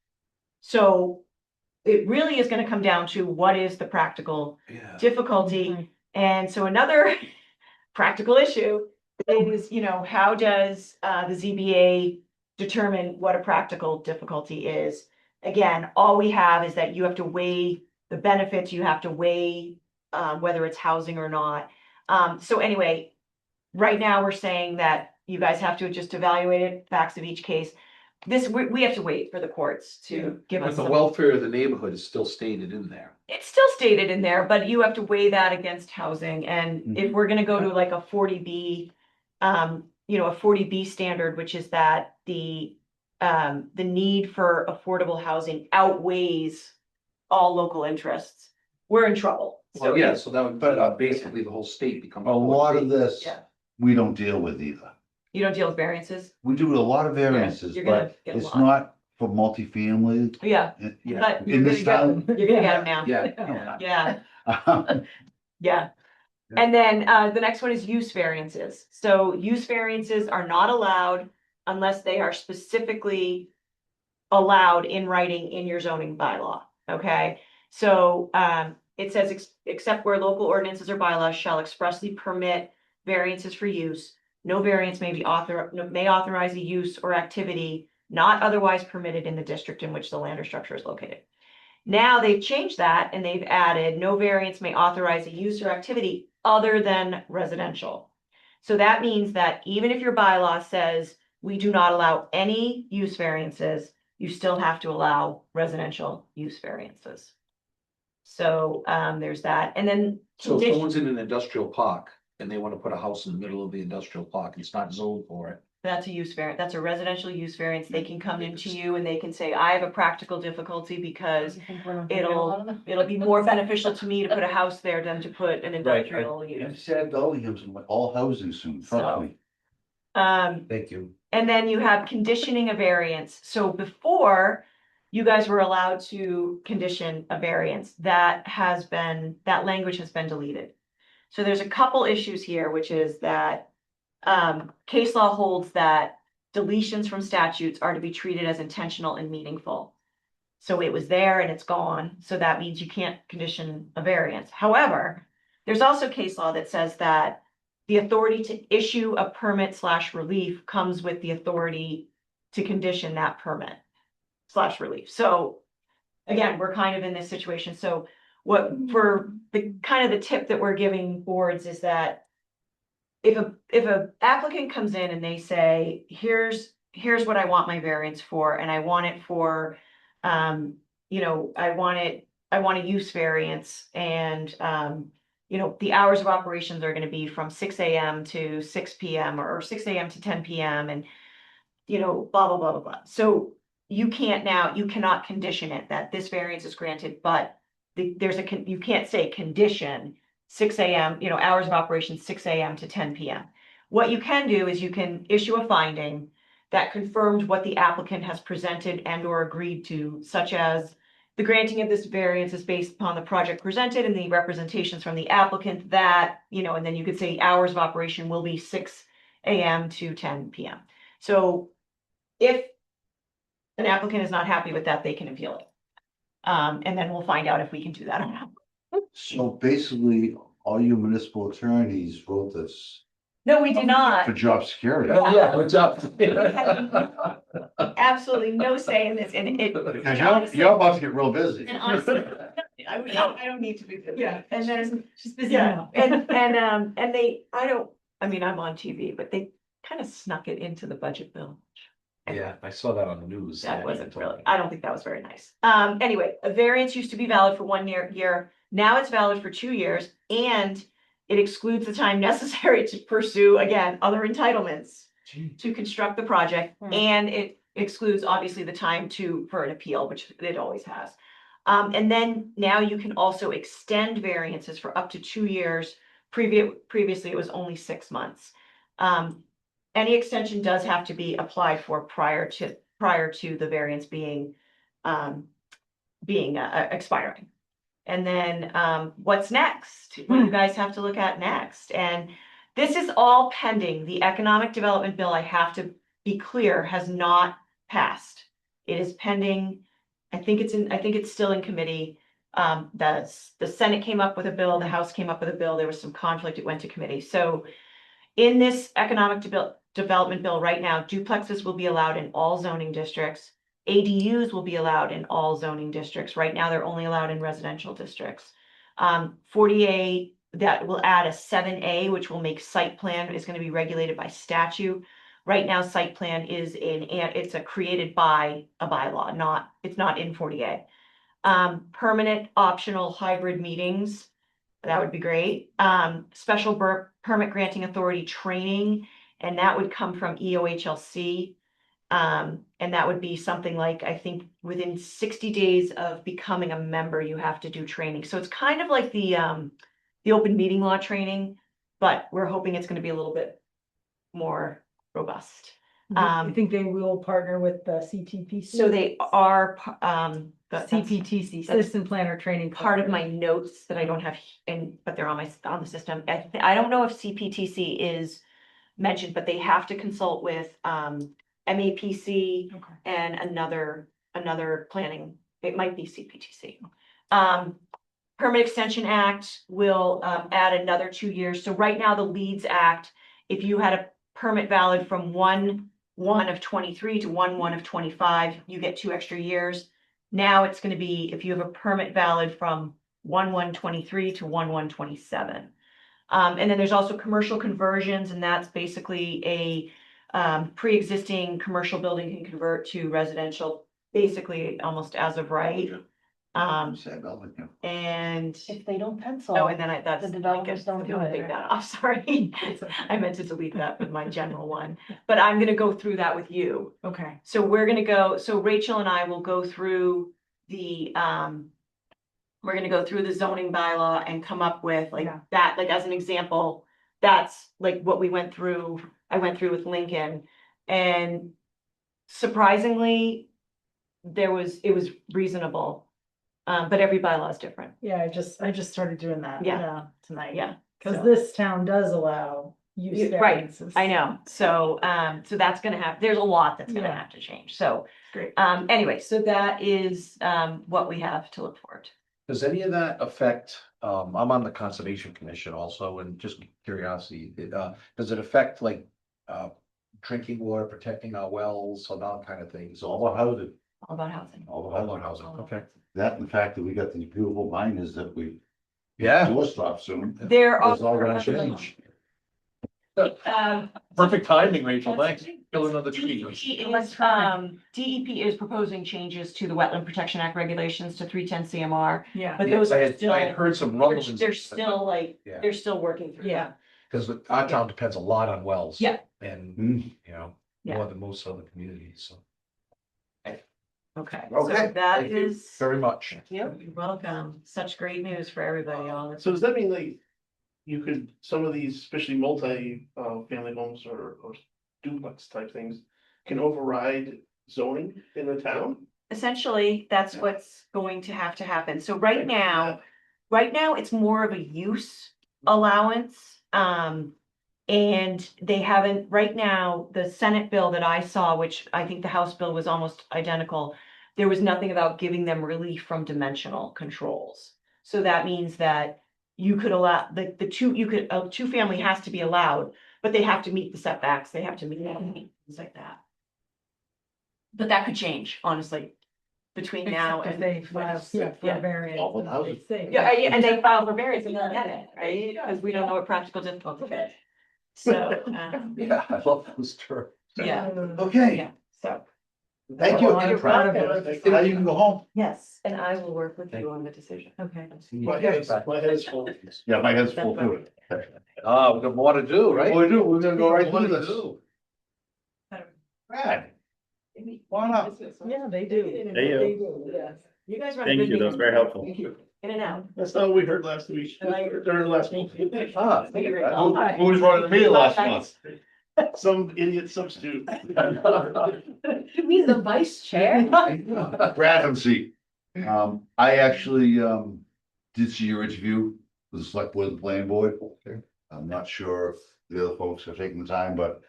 So it really is gonna come down to what is the practical Yeah. difficulty. And so another practical issue is, how does the ZBA determine what a practical difficulty is? Again, all we have is that you have to weigh the benefits, you have to weigh whether it's housing or not. So anyway, right now we're saying that you guys have to just evaluate it, facts of each case. We have to wait for the courts to give But us the some. welfare of the neighborhood is still stated in there. It's still stated in there, but you have to weigh that against housing, and if we're gonna go to like a 40B, a 40B standard, which is that the need for affordable housing outweighs all local interests, we're in trouble. Well, yeah, so that would, but basically the whole state becomes. A lot of this, Yeah. we don't deal with either. You don't deal with variances? We do a lot of variances, you're gonna but get a it's lot. not for multifamily. Yeah, Yeah. but In this town. you're gonna get them now. Yeah. Yeah. Yeah. And then the next one is use variances. So use variances are not allowed unless they are specifically allowed in writing in your zoning bylaw, okay? So it says, except where local ordinances or bylaws shall expressly permit variances for use, no variance may authorize a use or activity not otherwise permitted in the district in which the land or structure is located. Now they've changed that and they've added no variance may authorize a use or activity other than residential. So that means that even if your bylaw says we do not allow any use variances, you still have to allow residential use variances. So there's that. And then So if someone's in an industrial park and they want to put a house in the middle of the industrial park, it's not zoned for it. that's a use variant, that's a residential use variance. They can come into you and they can say, I have a practical difficulty because it'll be more beneficial to me to put a house there than to put an industrial I'm use. sad Bellingham's all housing soon, trust me. Thank you. And then you have conditioning a variance. So before, you guys were allowed to condition a variance. That language has been deleted. So there's a couple issues here, which is that case law holds that deletions from statutes are to be treated as intentional and meaningful. So it was there and it's gone. So that means you can't condition a variance. However, there's also case law that says that the authority to issue a permit/relief comes with the authority to condition that permit/relief. So again, we're kind of in this situation. So for the kind of the tip that we're giving boards is that if a applicant comes in and they say, here's what I want my variance for, and I want it for, I want a use variance, and the hours of operations are going to be from 6 a.m. to 6 p.m. or 6 a.m. to 10 p.m. and blah blah blah blah blah. So you cannot condition it that this variance is granted, but you can't say condition 6 a.m., hours of operation 6 a.m. to 10 p.m. What you can do is you can issue a finding that confirmed what the applicant has presented and or agreed to, such as the granting of this variance is based upon the project presented and the representations from the applicant that, and then you could say hours of operation will be 6 a.m. to 10 p.m. So if an applicant is not happy with that, they can appeal it. And then we'll find out if we can do that or not. So basically, all your municipal attorneys wrote this No, we did not. for job security. Oh, yeah, what's up? Absolutely no say in this, and it. Because you're about to get real busy. And honestly, I don't need to be busy. Yeah. And then, She's busy yeah, now. and they, I'm on TV, but they kind of snuck it into the budget bill. Yeah, I saw that on the news. That wasn't really, I don't think that was very nice. Anyway, a variance used to be valid for 1 year. Now it's valid for 2 years, and it excludes the time necessary to pursue, again, other entitlements to construct the project, and it excludes obviously the time for an appeal, which it always has. And then now you can also extend variances for up to 2 years. Previously, it was only 6 months. Any extension does have to be applied for prior to the variance being expiring. And then what's next? What do you guys have to look at next? And This is all pending. The economic development bill, I have to be clear, has not passed. It is pending. I think it's still in committee. The Senate came up with a bill, the House came up with a bill, there was some conflict, it went to committee. So in this economic development bill right now, duplexes will be allowed in all zoning districts. ADUs will be allowed in all zoning districts. Right now, they're only allowed in residential districts. 48, that will add a 7A, which will make site plan is going to be regulated by statute. Right now, site plan is it's created by a bylaw, it's not in 48. Permanent optional hybrid meetings, that would be great. Special permit granting authority training, and that would come from EOHLC. And that would be something like, I think within 60 days of becoming a member, you have to do training. So it's kind of like the open meeting law training, but we're hoping it's gonna be a little bit more robust. I think they will partner with the CTPC. So they are, that's CPTC, Citizen Planner Training. part of my notes that I don't have but they're on the system. I don't know if CPTC is mentioned, but they have to consult with, MAPC Okay. and another planning, it might be CPTC. Permit Extension Act will add another 2 years. So right now, the Leads Act, if you had a permit valid from 1/1 of 23 to 1/1 of 25, you get 2 extra years. Now it's going to be if you have a permit valid from 1/1/23 to 1/1/27. And then there's also commercial conversions, and that's basically a pre-existing commercial building can convert to residential, basically almost as of right. And If they don't pencil. and then that's the developers don't do it, take right? that off. Sorry, I meant to delete that with my general one, but I'm gonna go through that with you. Okay. So so Rachel and I will go through the we're gonna go through the zoning bylaw and come up with that, like as an example, that's like what we went through. I went through with Lincoln, and surprisingly, it was reasonable. But every bylaw is different. Yeah, I just started doing that. Yeah. Tonight. Yeah. Cause So- this town does allow use Right, variances. I know. So, so that's gonna there's a lot that's gonna Yeah. have to change. So, Great. Anyway, so that is, what we have to look forward to. Does any of that affect, I'm on the Conservation Commission also, and just curiosity, does it affect like, drinking water, protecting our wells, all that kind of things? It's all about housing, All about housing. all All about about housing, okay. that and the fact that we got these beautiful miners that we. Yeah. Door stop soon. There That's all are, gonna change. Perfect timing, Rachel, thanks. Kill another tree. DEP is proposing changes to the Wetland Protection Act regulations to 310 CMR, Yeah. but Yeah, those I are had still, heard some rumblings. they're still like, Yeah. they're still working through. Yeah. Because our town depends a lot on wells. Yeah. And, Mm. you know, Yeah. more than most other communities, so. Okay. Okay, So that thank you is, very much. you're welcome. Such great news for everybody on this. So does that mean like you could, some of these, especially family homes or duplex type things, can override zoning in the town? Essentially, that's what's going to happen. So right now, it's more of a use allowance. And they haven't, right now, the Senate bill that I saw, which I think the House bill was almost identical, there was nothing about giving them relief from dimensional controls. So that means that you could allow, a two-family has to be allowed, but they have to meet the setbacks, they have to meet things like that. But that could change, honestly, between now Except and. if they file for variance. All about housing. Yeah, and they file for variance and they'll get it, right? Because we don't know what practical difficulty is. So, Yeah, I love those terms. yeah, Okay, yeah, so, thank you. You're proud of it. Now you can go home. Yes. and I will work with you on the decision. Okay. My head's full. Yeah, my head's full too. Ah, we got more to do, right? We do, we're gonna go right More through to this. do. Brad, why not? Yeah, they do. They do. They do, yes. You guys run a Thank good you, that was meeting. very helpful. Thank you. In and out. That's not what we heard last week, during the last meeting. Ah, Thank you, Rachel. Who was running the meeting last month? Some idiot substitute. He's the vice chair. Brad, have a seat. I actually, did see your interview with the select board and the planning board. I'm not sure if the other folks have taken the time, but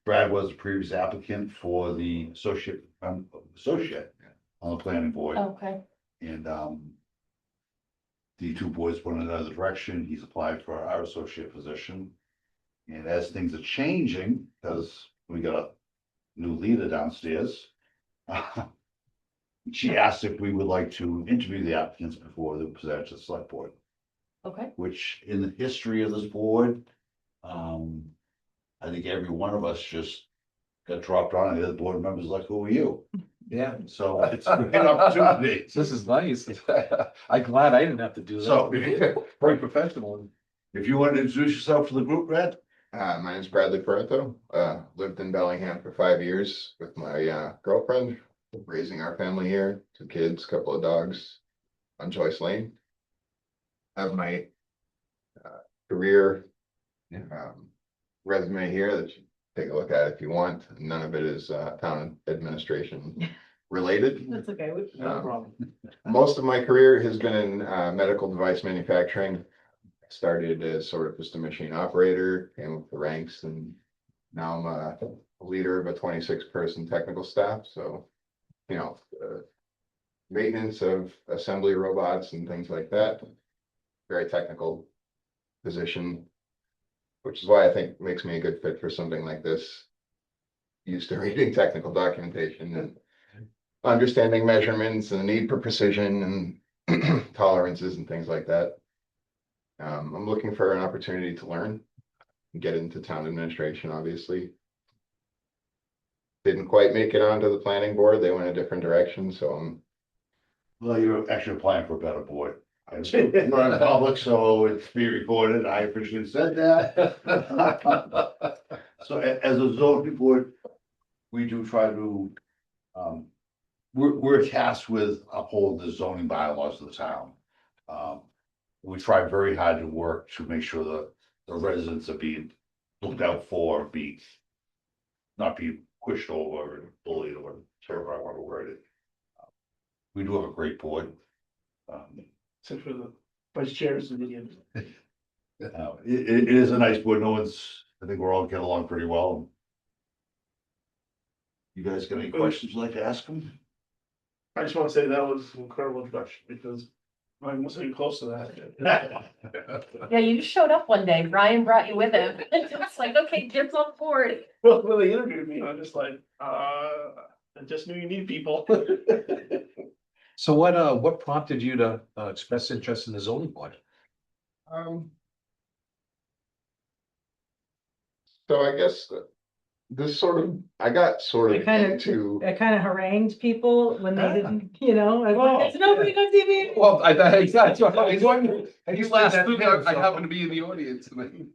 Brad was the previous applicant for the associate on the planning board. Okay. And the two boards went in another direction. He's applied for our associate position. And as things are changing, because we got a new leader downstairs, she asked if we would like to interview the applicants before they present to the select board, Okay. which in the history of this board, I think every one of us just got dropped on, and the other board members like, who are you? Yeah. So it's a great opportunity. This is nice. I'm glad I didn't have to do that. So- Very professional. If you want to introduce yourself to the group, Brad? My name's Bradley Puerto. Lived in Bellingham for 5 years with my girlfriend, raising our family here, 2 kids, couple of dogs on Joyce Lane. I have my career resume here that you take a look at if you want. None of it is town administration related. That's okay. No problem. Most of my career has been in medical device manufacturing. I started as sort of just a machine operator, came up the ranks, and now I'm a leader of a 26-person technical staff. So, you know, maintenance of assembly robots and things like that. Very technical position, which is why I think makes me a good fit for something like this. Used to reading technical documentation and understanding measurements and the need for precision and tolerances and things like that. I'm looking for an opportunity to learn and get into town administration, obviously. Didn't quite make it onto the planning board. They went a different direction, so I'm Well, you're actually applying for a better board. I'm not in public, so it's being recorded. I appreciate said that. So as a zoning board, we do try to, we're tasked with uphold the zoning bylaws of the town. We try very hard to work to make sure that the residents are being looked out for, not be pushed over or bullied or whatever I want to word it. We do have a great board. Except for the vice chairs and the. It is a nice board. I think we're all get along pretty well. You guys got any questions you'd like to ask them? I just want to say that was an incredible introduction because I wasn't even close to that. Yeah, you just showed up one day. Brian brought you with him. It's like, okay, Jim's on board. Well, when they interviewed me, I'm just like, I just knew you need people. So what prompted you to express interest in the zoning board? So I guess this sort of, I got sort of I kind into. harangued people when they didn't, I was like, "There's nobody gonna see me." Well, that's what I joined. And you last that week, minute, I so- happened to be in the audience and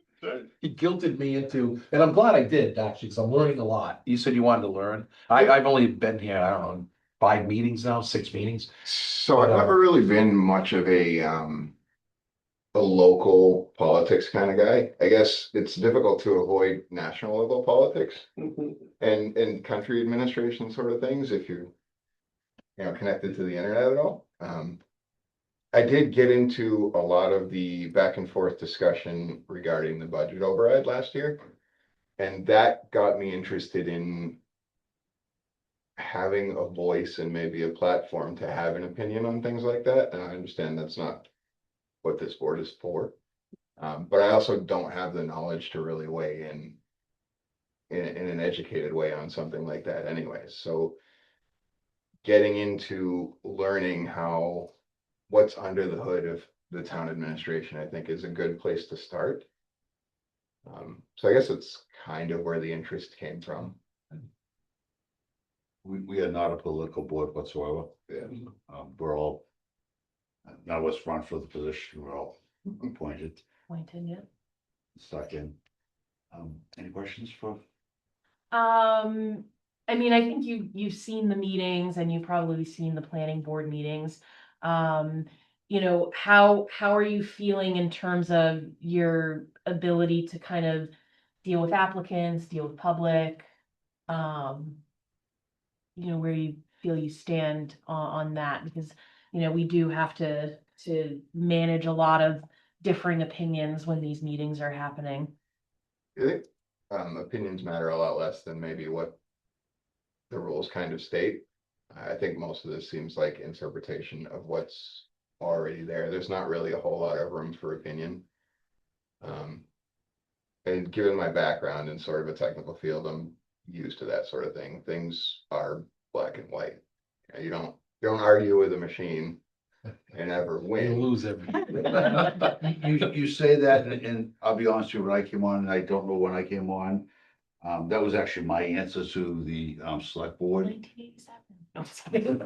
he guilted me into, and I'm glad I did actually, because I'm learning a lot. You said you wanted to learn. I've only been here, I don't know, 5 meetings now, 6 meetings. So I've never really been much of a local politics kind of guy. I guess it's difficult to avoid national level politics and country administration sort of things if you're, connected to the internet at all. I did get into a lot of the back and forth discussion regarding the budget override last year. And that got me interested in having a voice and maybe a platform to have an opinion on things like that. And I understand that's not what this board is for. But I also don't have the knowledge to really weigh in an educated way on something like that anyway. So getting into learning what's under the hood of the town administration, I think is a good place to start. So I guess it's kind of where the interest came from. We are not a political board whatsoever. Yeah. We're all, none of us run for the position. We're all appointed, Yeah. stuck in. Any questions for? I mean, I think you've seen the meetings and you've probably seen the planning board meetings. How are you feeling in terms of your ability to kind of deal with applicants, deal with public? Where you feel you stand on that, because, we do have to manage a lot of differing opinions when these meetings are happening. I think, opinions matter a lot less than maybe what the rules kind of state. I think most of this seems like interpretation of what's already there. There's not really a whole lot of room for opinion. And given my background in sort of a technical field, I'm used to that sort of thing. Things are black and white. You don't argue with a machine and ever You win. lose everything. You say that, and I'll be honest with you, when I came on, and I don't know when I came on, that was actually my answer to the, select board. 1987.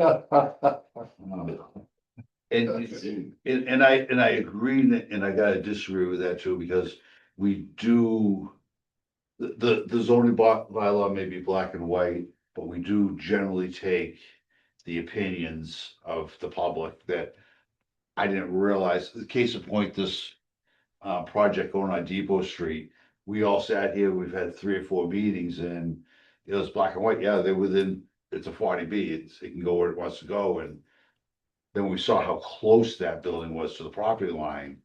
And I agree, and I gotta disagree with that too, because we do. The zoning bylaw may be black and white, but we do generally take the opinions of the public that. I didn't realize, the case in point, this project going on Depot Street. We all sat here, we've had 3 or 4 meetings, and it was black and white, yeah, they're within, it's a 40B, it can go where it wants to go, and then we saw how close that building was to the property line.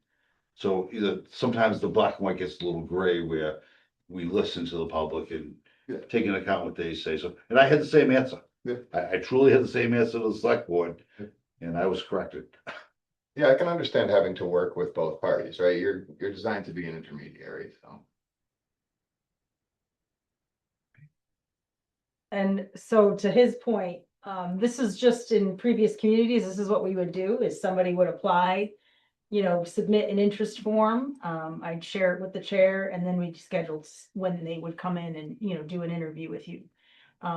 So either, sometimes the black and white gets a little gray where we listen to the public and take into account what they say, so, and I had the same answer. Yeah. I truly had the same answer to the select board, and I was corrected. Yeah, I can understand having to work with both parties, right? You're designed to be an intermediary, so. And so to his point, this is just in previous communities, this is what we would do, is somebody would apply, submit an interest form. I'd share it with the chair, and then we'd schedule when they would come in and, do an interview with you.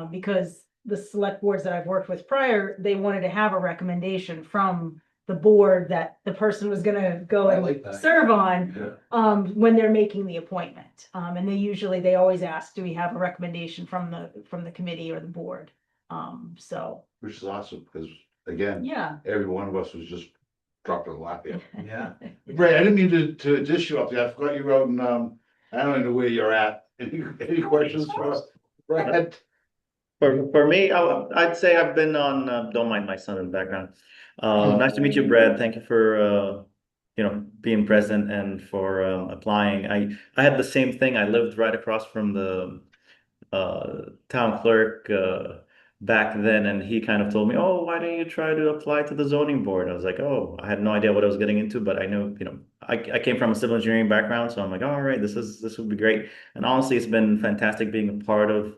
Because the select boards that I've worked with prior, they wanted to have a recommendation from the board that the person was gonna go I and like that. serve on, when they're making the appointment. And they always ask, do we have a recommendation from the committee or the board? So, Which is awesome, because again, yeah. every one of us was just dropping a lot there. Yeah. Right, I didn't mean to dish you up there, I forgot you wrote, and, I don't know where you're at. Any questions for us? Brad? For me, I'd say I've been on, don't mind my son in the background. Nice to meet you, Brad. Thank you for, being present and for applying. I had the same thing. I lived right across from the town clerk back then, and he kind of told me, "Oh, why don't you try to apply to the zoning board?" I was like, "Oh, I had no idea what I was getting into, but I know, I came from a civil engineering background, so I'm like, all right, this would be great." And honestly, it's been fantastic being a part of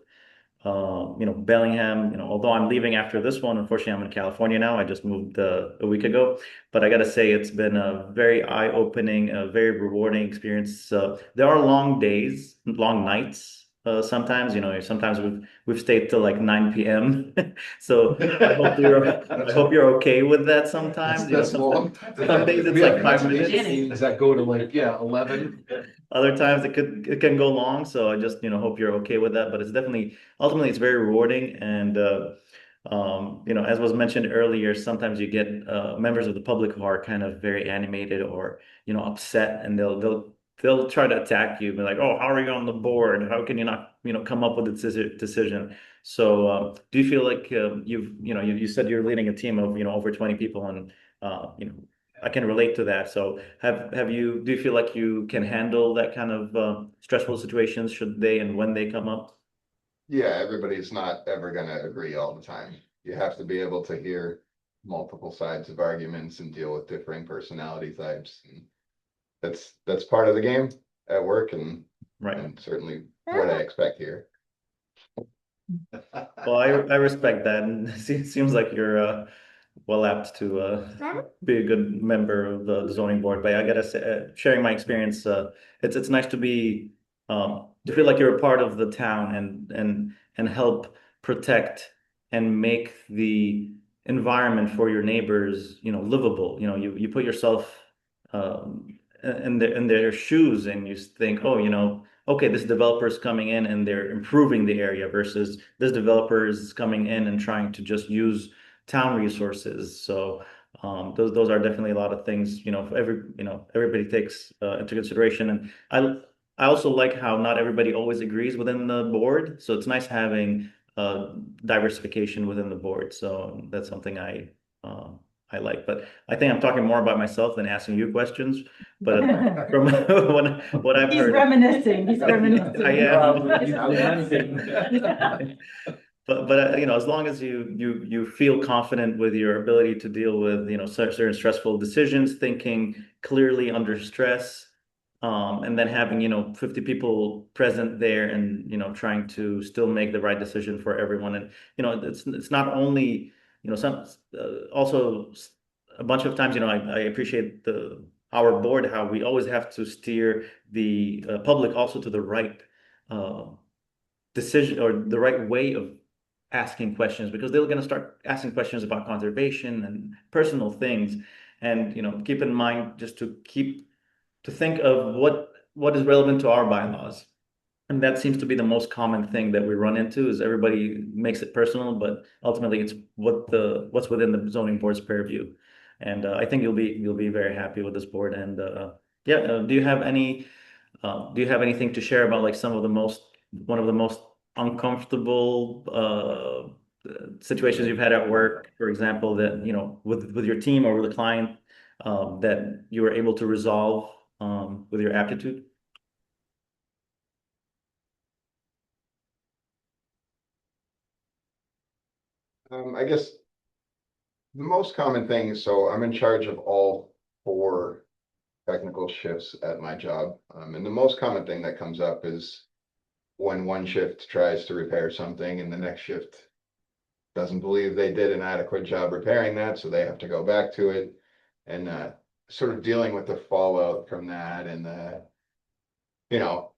Bellingham, although I'm leaving after this one, unfortunately, I'm in California now. I just moved a week ago, but I gotta say it's been a very eye-opening, a very rewarding experience. There are long days, long nights. Sometimes, sometimes we've stayed till like 9 p.m. So I hope you're okay with that sometimes. That's long. Some days it's like 5 minutes. Does that go to like, 11? Other times it can go long, so I just hope you're okay with that. But it's definitely ultimately it's very rewarding, and as was mentioned earlier, sometimes you get members of the public who are kind of very animated or upset, and they'll try to attack you, be like, "Oh, how are you on the board? How can you not come up with a decision?" So do you feel like you said you're leading a team of over 20 people, and I can relate to that. So do you feel like you can handle that kind of stressful situations should they and when they come up? Yeah, everybody's not ever gonna agree all the time. You have to be able to hear multiple sides of arguments and deal with differing personality types. And that's part of the game at work, and Right. and certainly what I expect here. Well, I respect that, and it seems like you're well apt to be a good member of the zoning board. But I gotta say, sharing my experience, it's nice to be to feel like you're a part of the town and help protect and make the environment for your neighbors, livable. You put yourself in their shoes, and you think, oh, okay, this developer is coming in and they're improving the area versus this developer is coming in and trying to just use town resources. So those are definitely a lot of things, everybody takes into consideration. And I also like how not everybody always agrees within the board. So it's nice having diversification within the board. So that's something I I like, but I think I'm talking more about myself than asking you questions. But from what I've He's heard. reminiscing, he's reminiscing. I am. But you know, as long as you feel confident with your ability to deal with, you know, certain stressful decisions, thinking clearly under stress, and then having, you know, 50 people present there and, you know, trying to still make the right decision for everyone. And, you know, it's not only, you know, also a bunch of times, you know, I appreciate our board, how we always have to steer the public also to the right uh, decision or the right way of asking questions, because they're going to start asking questions about conservation and personal things. And, you know, keep in mind just to think of what is relevant to our bylaws. And that seems to be the most common thing that we run into, is everybody makes it personal, but ultimately it's what's within the zoning board's purview. And I think you'll be very happy with this board. And yeah, do you have anything to share about like one of the most uncomfortable situations you've had at work, for example, that, you know, with your team or with a client, that you were able to resolve with your aptitude? I guess the most common thing is, so I'm in charge of all 4 technical shifts at my job. And the most common thing that comes up is when one shift tries to repair something and the next shift doesn't believe they did an adequate job repairing that, so they have to go back to it. And sort of dealing with the fallout from that, and you know,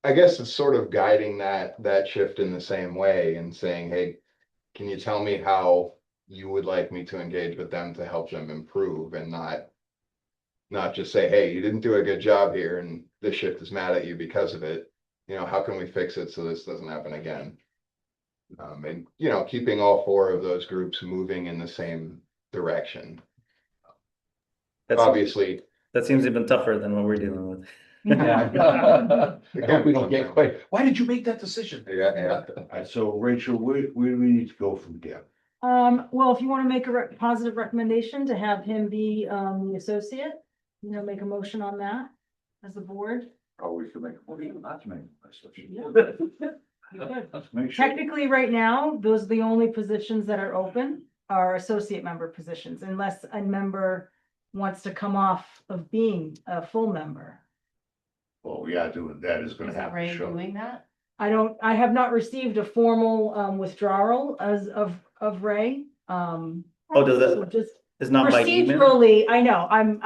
I guess it's sort of guiding that shift in the same way and saying, hey, can you tell me how you would like me to engage with them to help them improve, and not just say, hey, you didn't do a good job here and this shift is mad at you because of it. You know, how can we fix it so this doesn't happen again? And, you know, keeping all 4 of those groups moving in the same direction. Obviously, that seems even tougher than what we're dealing with. I hope we don't get quite, why did you make that decision? Yeah. All right, so Rachel, where do we need to go from here? Well, if you want to make a positive recommendation to have him be, the associate, you know, make a motion on that as a board. Oh, we can make a motion not to make a decision. You could. Let's make sure. Technically, right now, those are the only positions that are open, are associate member positions, unless a member wants to come off of being a full member. Well, we are doing that, is gonna Is happen, Ray sure. doing that? I have not received a formal, withdrawal of Ray. Oh, does So that, just it's not by email? procedurally, I know, I'm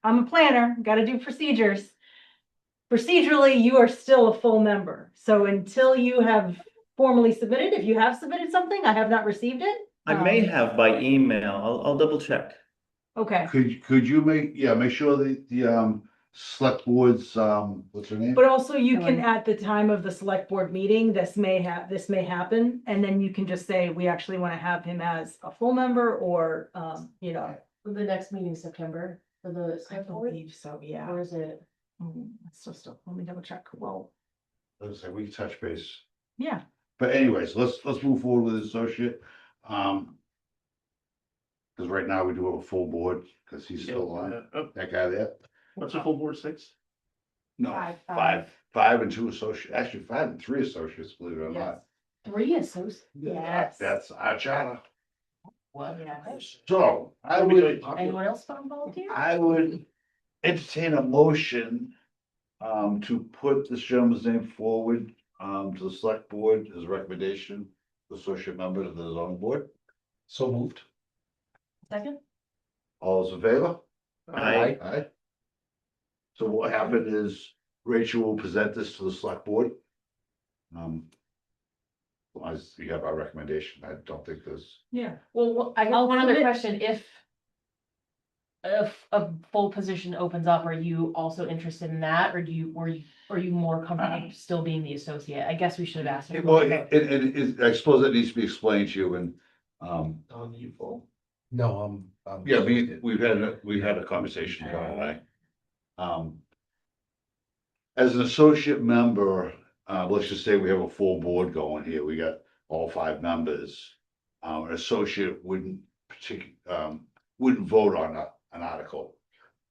a planner, gotta do procedures. Procedurally, you are still a full member, so until you have formally submitted, if you have submitted something, I have not received it. I may have by email. I'll double check. Okay, Could you make sure that the select board's, what's her name? but also you can, at the time of the select board meeting, this may happen, and then you can just say, we actually want to have him as a full member, or, you know. The next meeting, September, for the I select board, believe so, yeah. or is it? Let me double check, well, Let's say we can touch base. yeah, But anyways, let's move forward with the associate. Because right now we do have a full board, because he's still on, that guy there. What's a full board, 6? No, five and 2 associates, actually 5 and 3 associates, believe it or not. 3 associates? Yes. That's our charter. What? So Anyone else want to volunteer? I would entertain a motion to put this gentleman's name forward to the select board as a recommendation, associate member to the zoning board. So moved. Second? All those in favor? Aye. Aye. So what happened is Rachel will present this to the select board. As you have our recommendation, I don't think there's. yeah. Well, I got I'll one other submit- question. If a full position opens up, are you also interested in that, or are you more comfortable still being the associate? I guess we should have asked. him Well, about I suppose that needs to be explained to you, and You full. No, yeah, we've had a conversation, John and I. As an associate member, let's just say we have a full board going here, we got all 5 members. An associate wouldn't wouldn't vote on an article.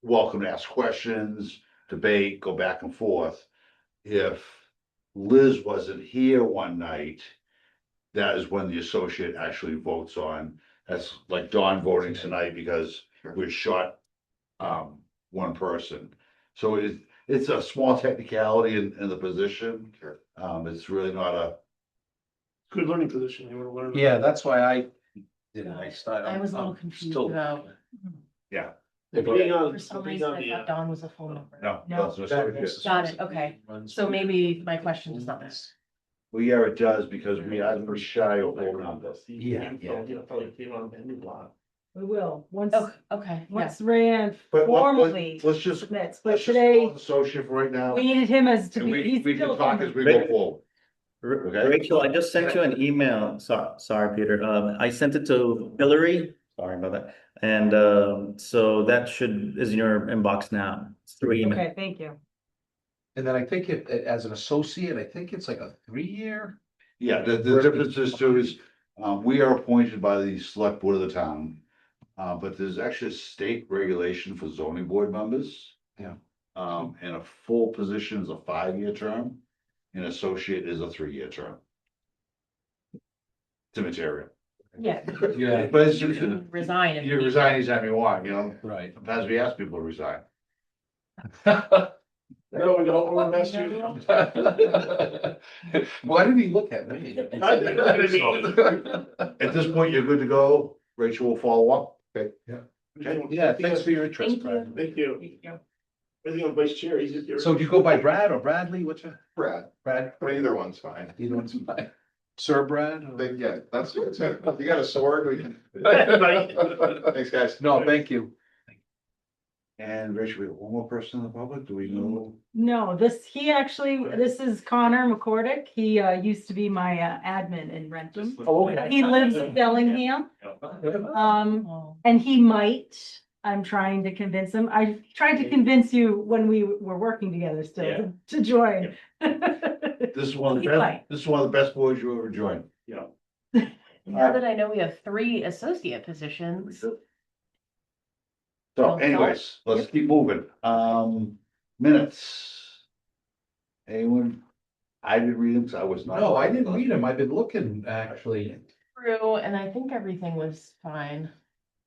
Welcome to ask questions, debate, go back and forth. If Liz wasn't here one night, that is when the associate actually votes on, that's like Dawn voting tonight because we're short one person. So it's a small technicality in the position. Sure. It's really not a, Good learning position, you wanna learn. Yeah, that's why I did it. I started. I was a little I'm confused still- about, yeah, Being on, for some being reason, on I the, thought Dawn was a full number. no, No. that's an associate. Got it, okay. So maybe my question does not matter. Well, yeah, it does, because we are pretty shy of like, holding on this. Yeah, yeah. You know, probably came on a new lot. We will, once, Oh, okay, yeah. once Rayanne But formally let's just, submits, but let's just call today, it associate for right now. we needed him as to And be, he's we can still. talk as we go forward. Okay. Rachel, I just sent you an email. Sorry, Peter. I sent it to Hillary. Sorry about that. And so that is in your inbox now. It's through email. Okay, thank you. And then I think as an associate, I think it's like a 3-year. Yeah, the difference is too is, we are appointed by the select board of the town. But there's actually a state regulation for zoning board members. Yeah. And a full position is a 5-year term, an associate is a 3-year term. It's immaterial. Yeah. Yeah. But it's, You can resign if you need resign anytime you want, you know, Right. sometimes we ask people to resign. No, we don't want to mess you. Why did he look at me? At this point, you're good to go, Rachel will follow up. Okay. Yeah, thanks for your interest, Thank you. Brad. Thank you. Anything on vice chair, he's. So do you go by Brad or Bradley? What's your? Brad, Brad? but either one's fine. Either one's fine. Sir Brad? or- But yeah, that's, you got a sword, we can. Thanks, guys. No, thank you. And Rachel, we have one more person in the public, do we know? No, this is Connor McCordick. He used to be my admin in Rentham. Oh, okay. He lives in Bellingham. Oh. And he might, I'm trying to convince him. I tried to convince you when we were working together still to join. This is one of the He best, might. this is one of the best boards you ever joined. Yeah. Now that I know we have 3 associate positions. So anyways, let's keep moving. Minutes. Anyone? I didn't read them, so I was not. No, I didn't read them. I've been looking, actually. Through, and I think everything was fine.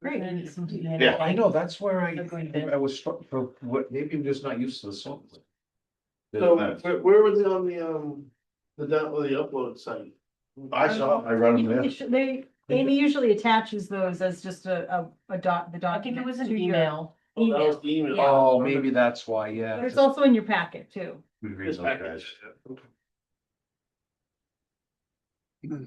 Great. There didn't seem to be Yeah. anything. I know, that's where Agreed. I was struck for what, maybe I'm just not used to the song. So where was it on the upload site? I saw, I read them there. Amy usually attaches those as just the I think document. it was an to your email. Oh, that was the email. Oh, maybe that's why, yeah. But it's also in your packet too. We read This those package. guys.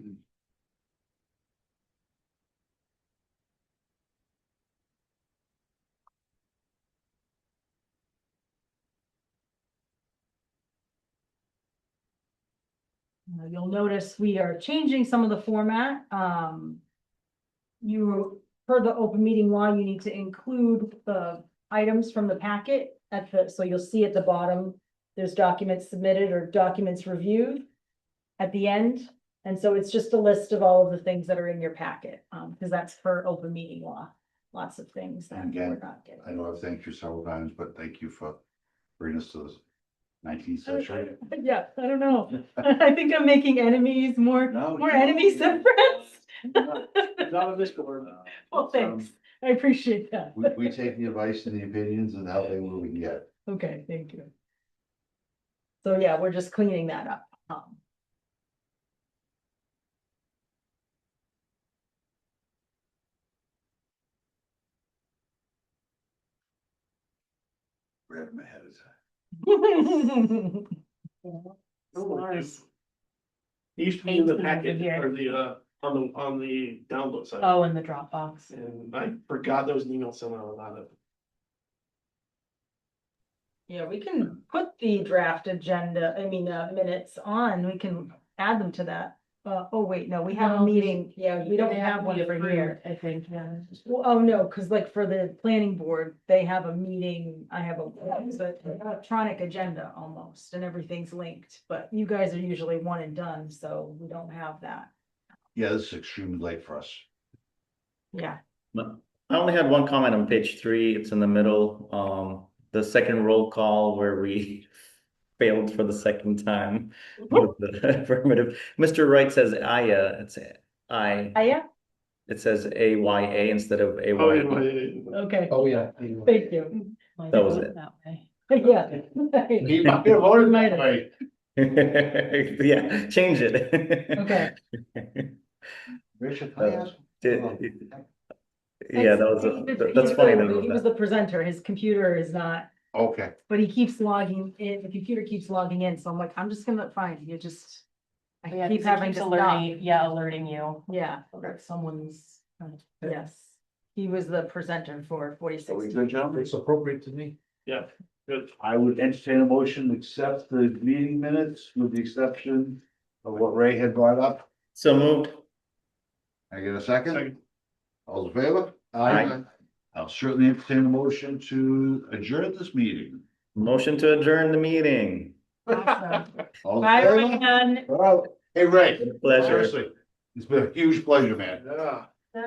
You'll notice we are changing some of the format. Per the open meeting law, you need to include the items from the packet so you'll see at the bottom, there's documents submitted or documents reviewed at the end. And so it's just a list of all of the things that are in your packet, because that's per open meeting law. Lots of things that And again, we're not getting. I know I've thanked you several times, but thank you for bringing us to the 19th century. Yeah, I don't know. I think I'm making enemies, more enemies than friends. Not on this board. Well, thanks. I appreciate that. We take the advice and the opinions and how they will we can get. Okay, thank you. So yeah, we're just cleaning that up. Read them ahead of time. Ours. It used to be in the 18 packet here. or the, on the download site. Oh, in the Dropbox. And I forgot there was an email somehow about it. Yeah, we can put the draft agenda, minutes on, we can add them to that. Oh, wait, no, we have a No, meeting, yeah, we don't They have to one be for approved, here. I think, yeah. Well, oh, no, because like for the planning board, they have a meeting, it's an electronic agenda almost, and everything's linked, but you guys are usually one and done, so we don't have that. Yeah, this is extremely late for us. Yeah, I only had one comment on page 3. It's in the middle. The second roll call where we failed for the second time with the affirmative. Mr. Wright says Aya. It's I. Yeah, It says AYA instead of AY. Oh, yeah. okay, Oh, yeah. thank you. Might That was vote it. That way. Yeah. He might have voted Might that have. way. Yeah, change it. Okay. Yeah, that was, that's funny that it was He was that. the presenter, his computer is not, Okay, but he keeps logging in, the computer keeps logging in, so I'm like, I'm just gonna, fine, you just. I Yeah, keep 'cause it having keeps to alerting, stop. yeah, alerting you Yeah, that someone's. yes, he was the presenter for 46. are we good, gentlemen? It's appropriate to me. Yeah, good. I would entertain a motion to accept the meeting minutes with the exception of what Ray had brought up. So moved. I get a second? Second. All in favor? Aye. I'll certainly entertain a motion to adjourn this meeting. Motion to adjourn the meeting. Awesome. All in Bye, favor? Ryan. Well, hey, Ray. Pleasure. Seriously, it's been a huge pleasure, man. Yeah.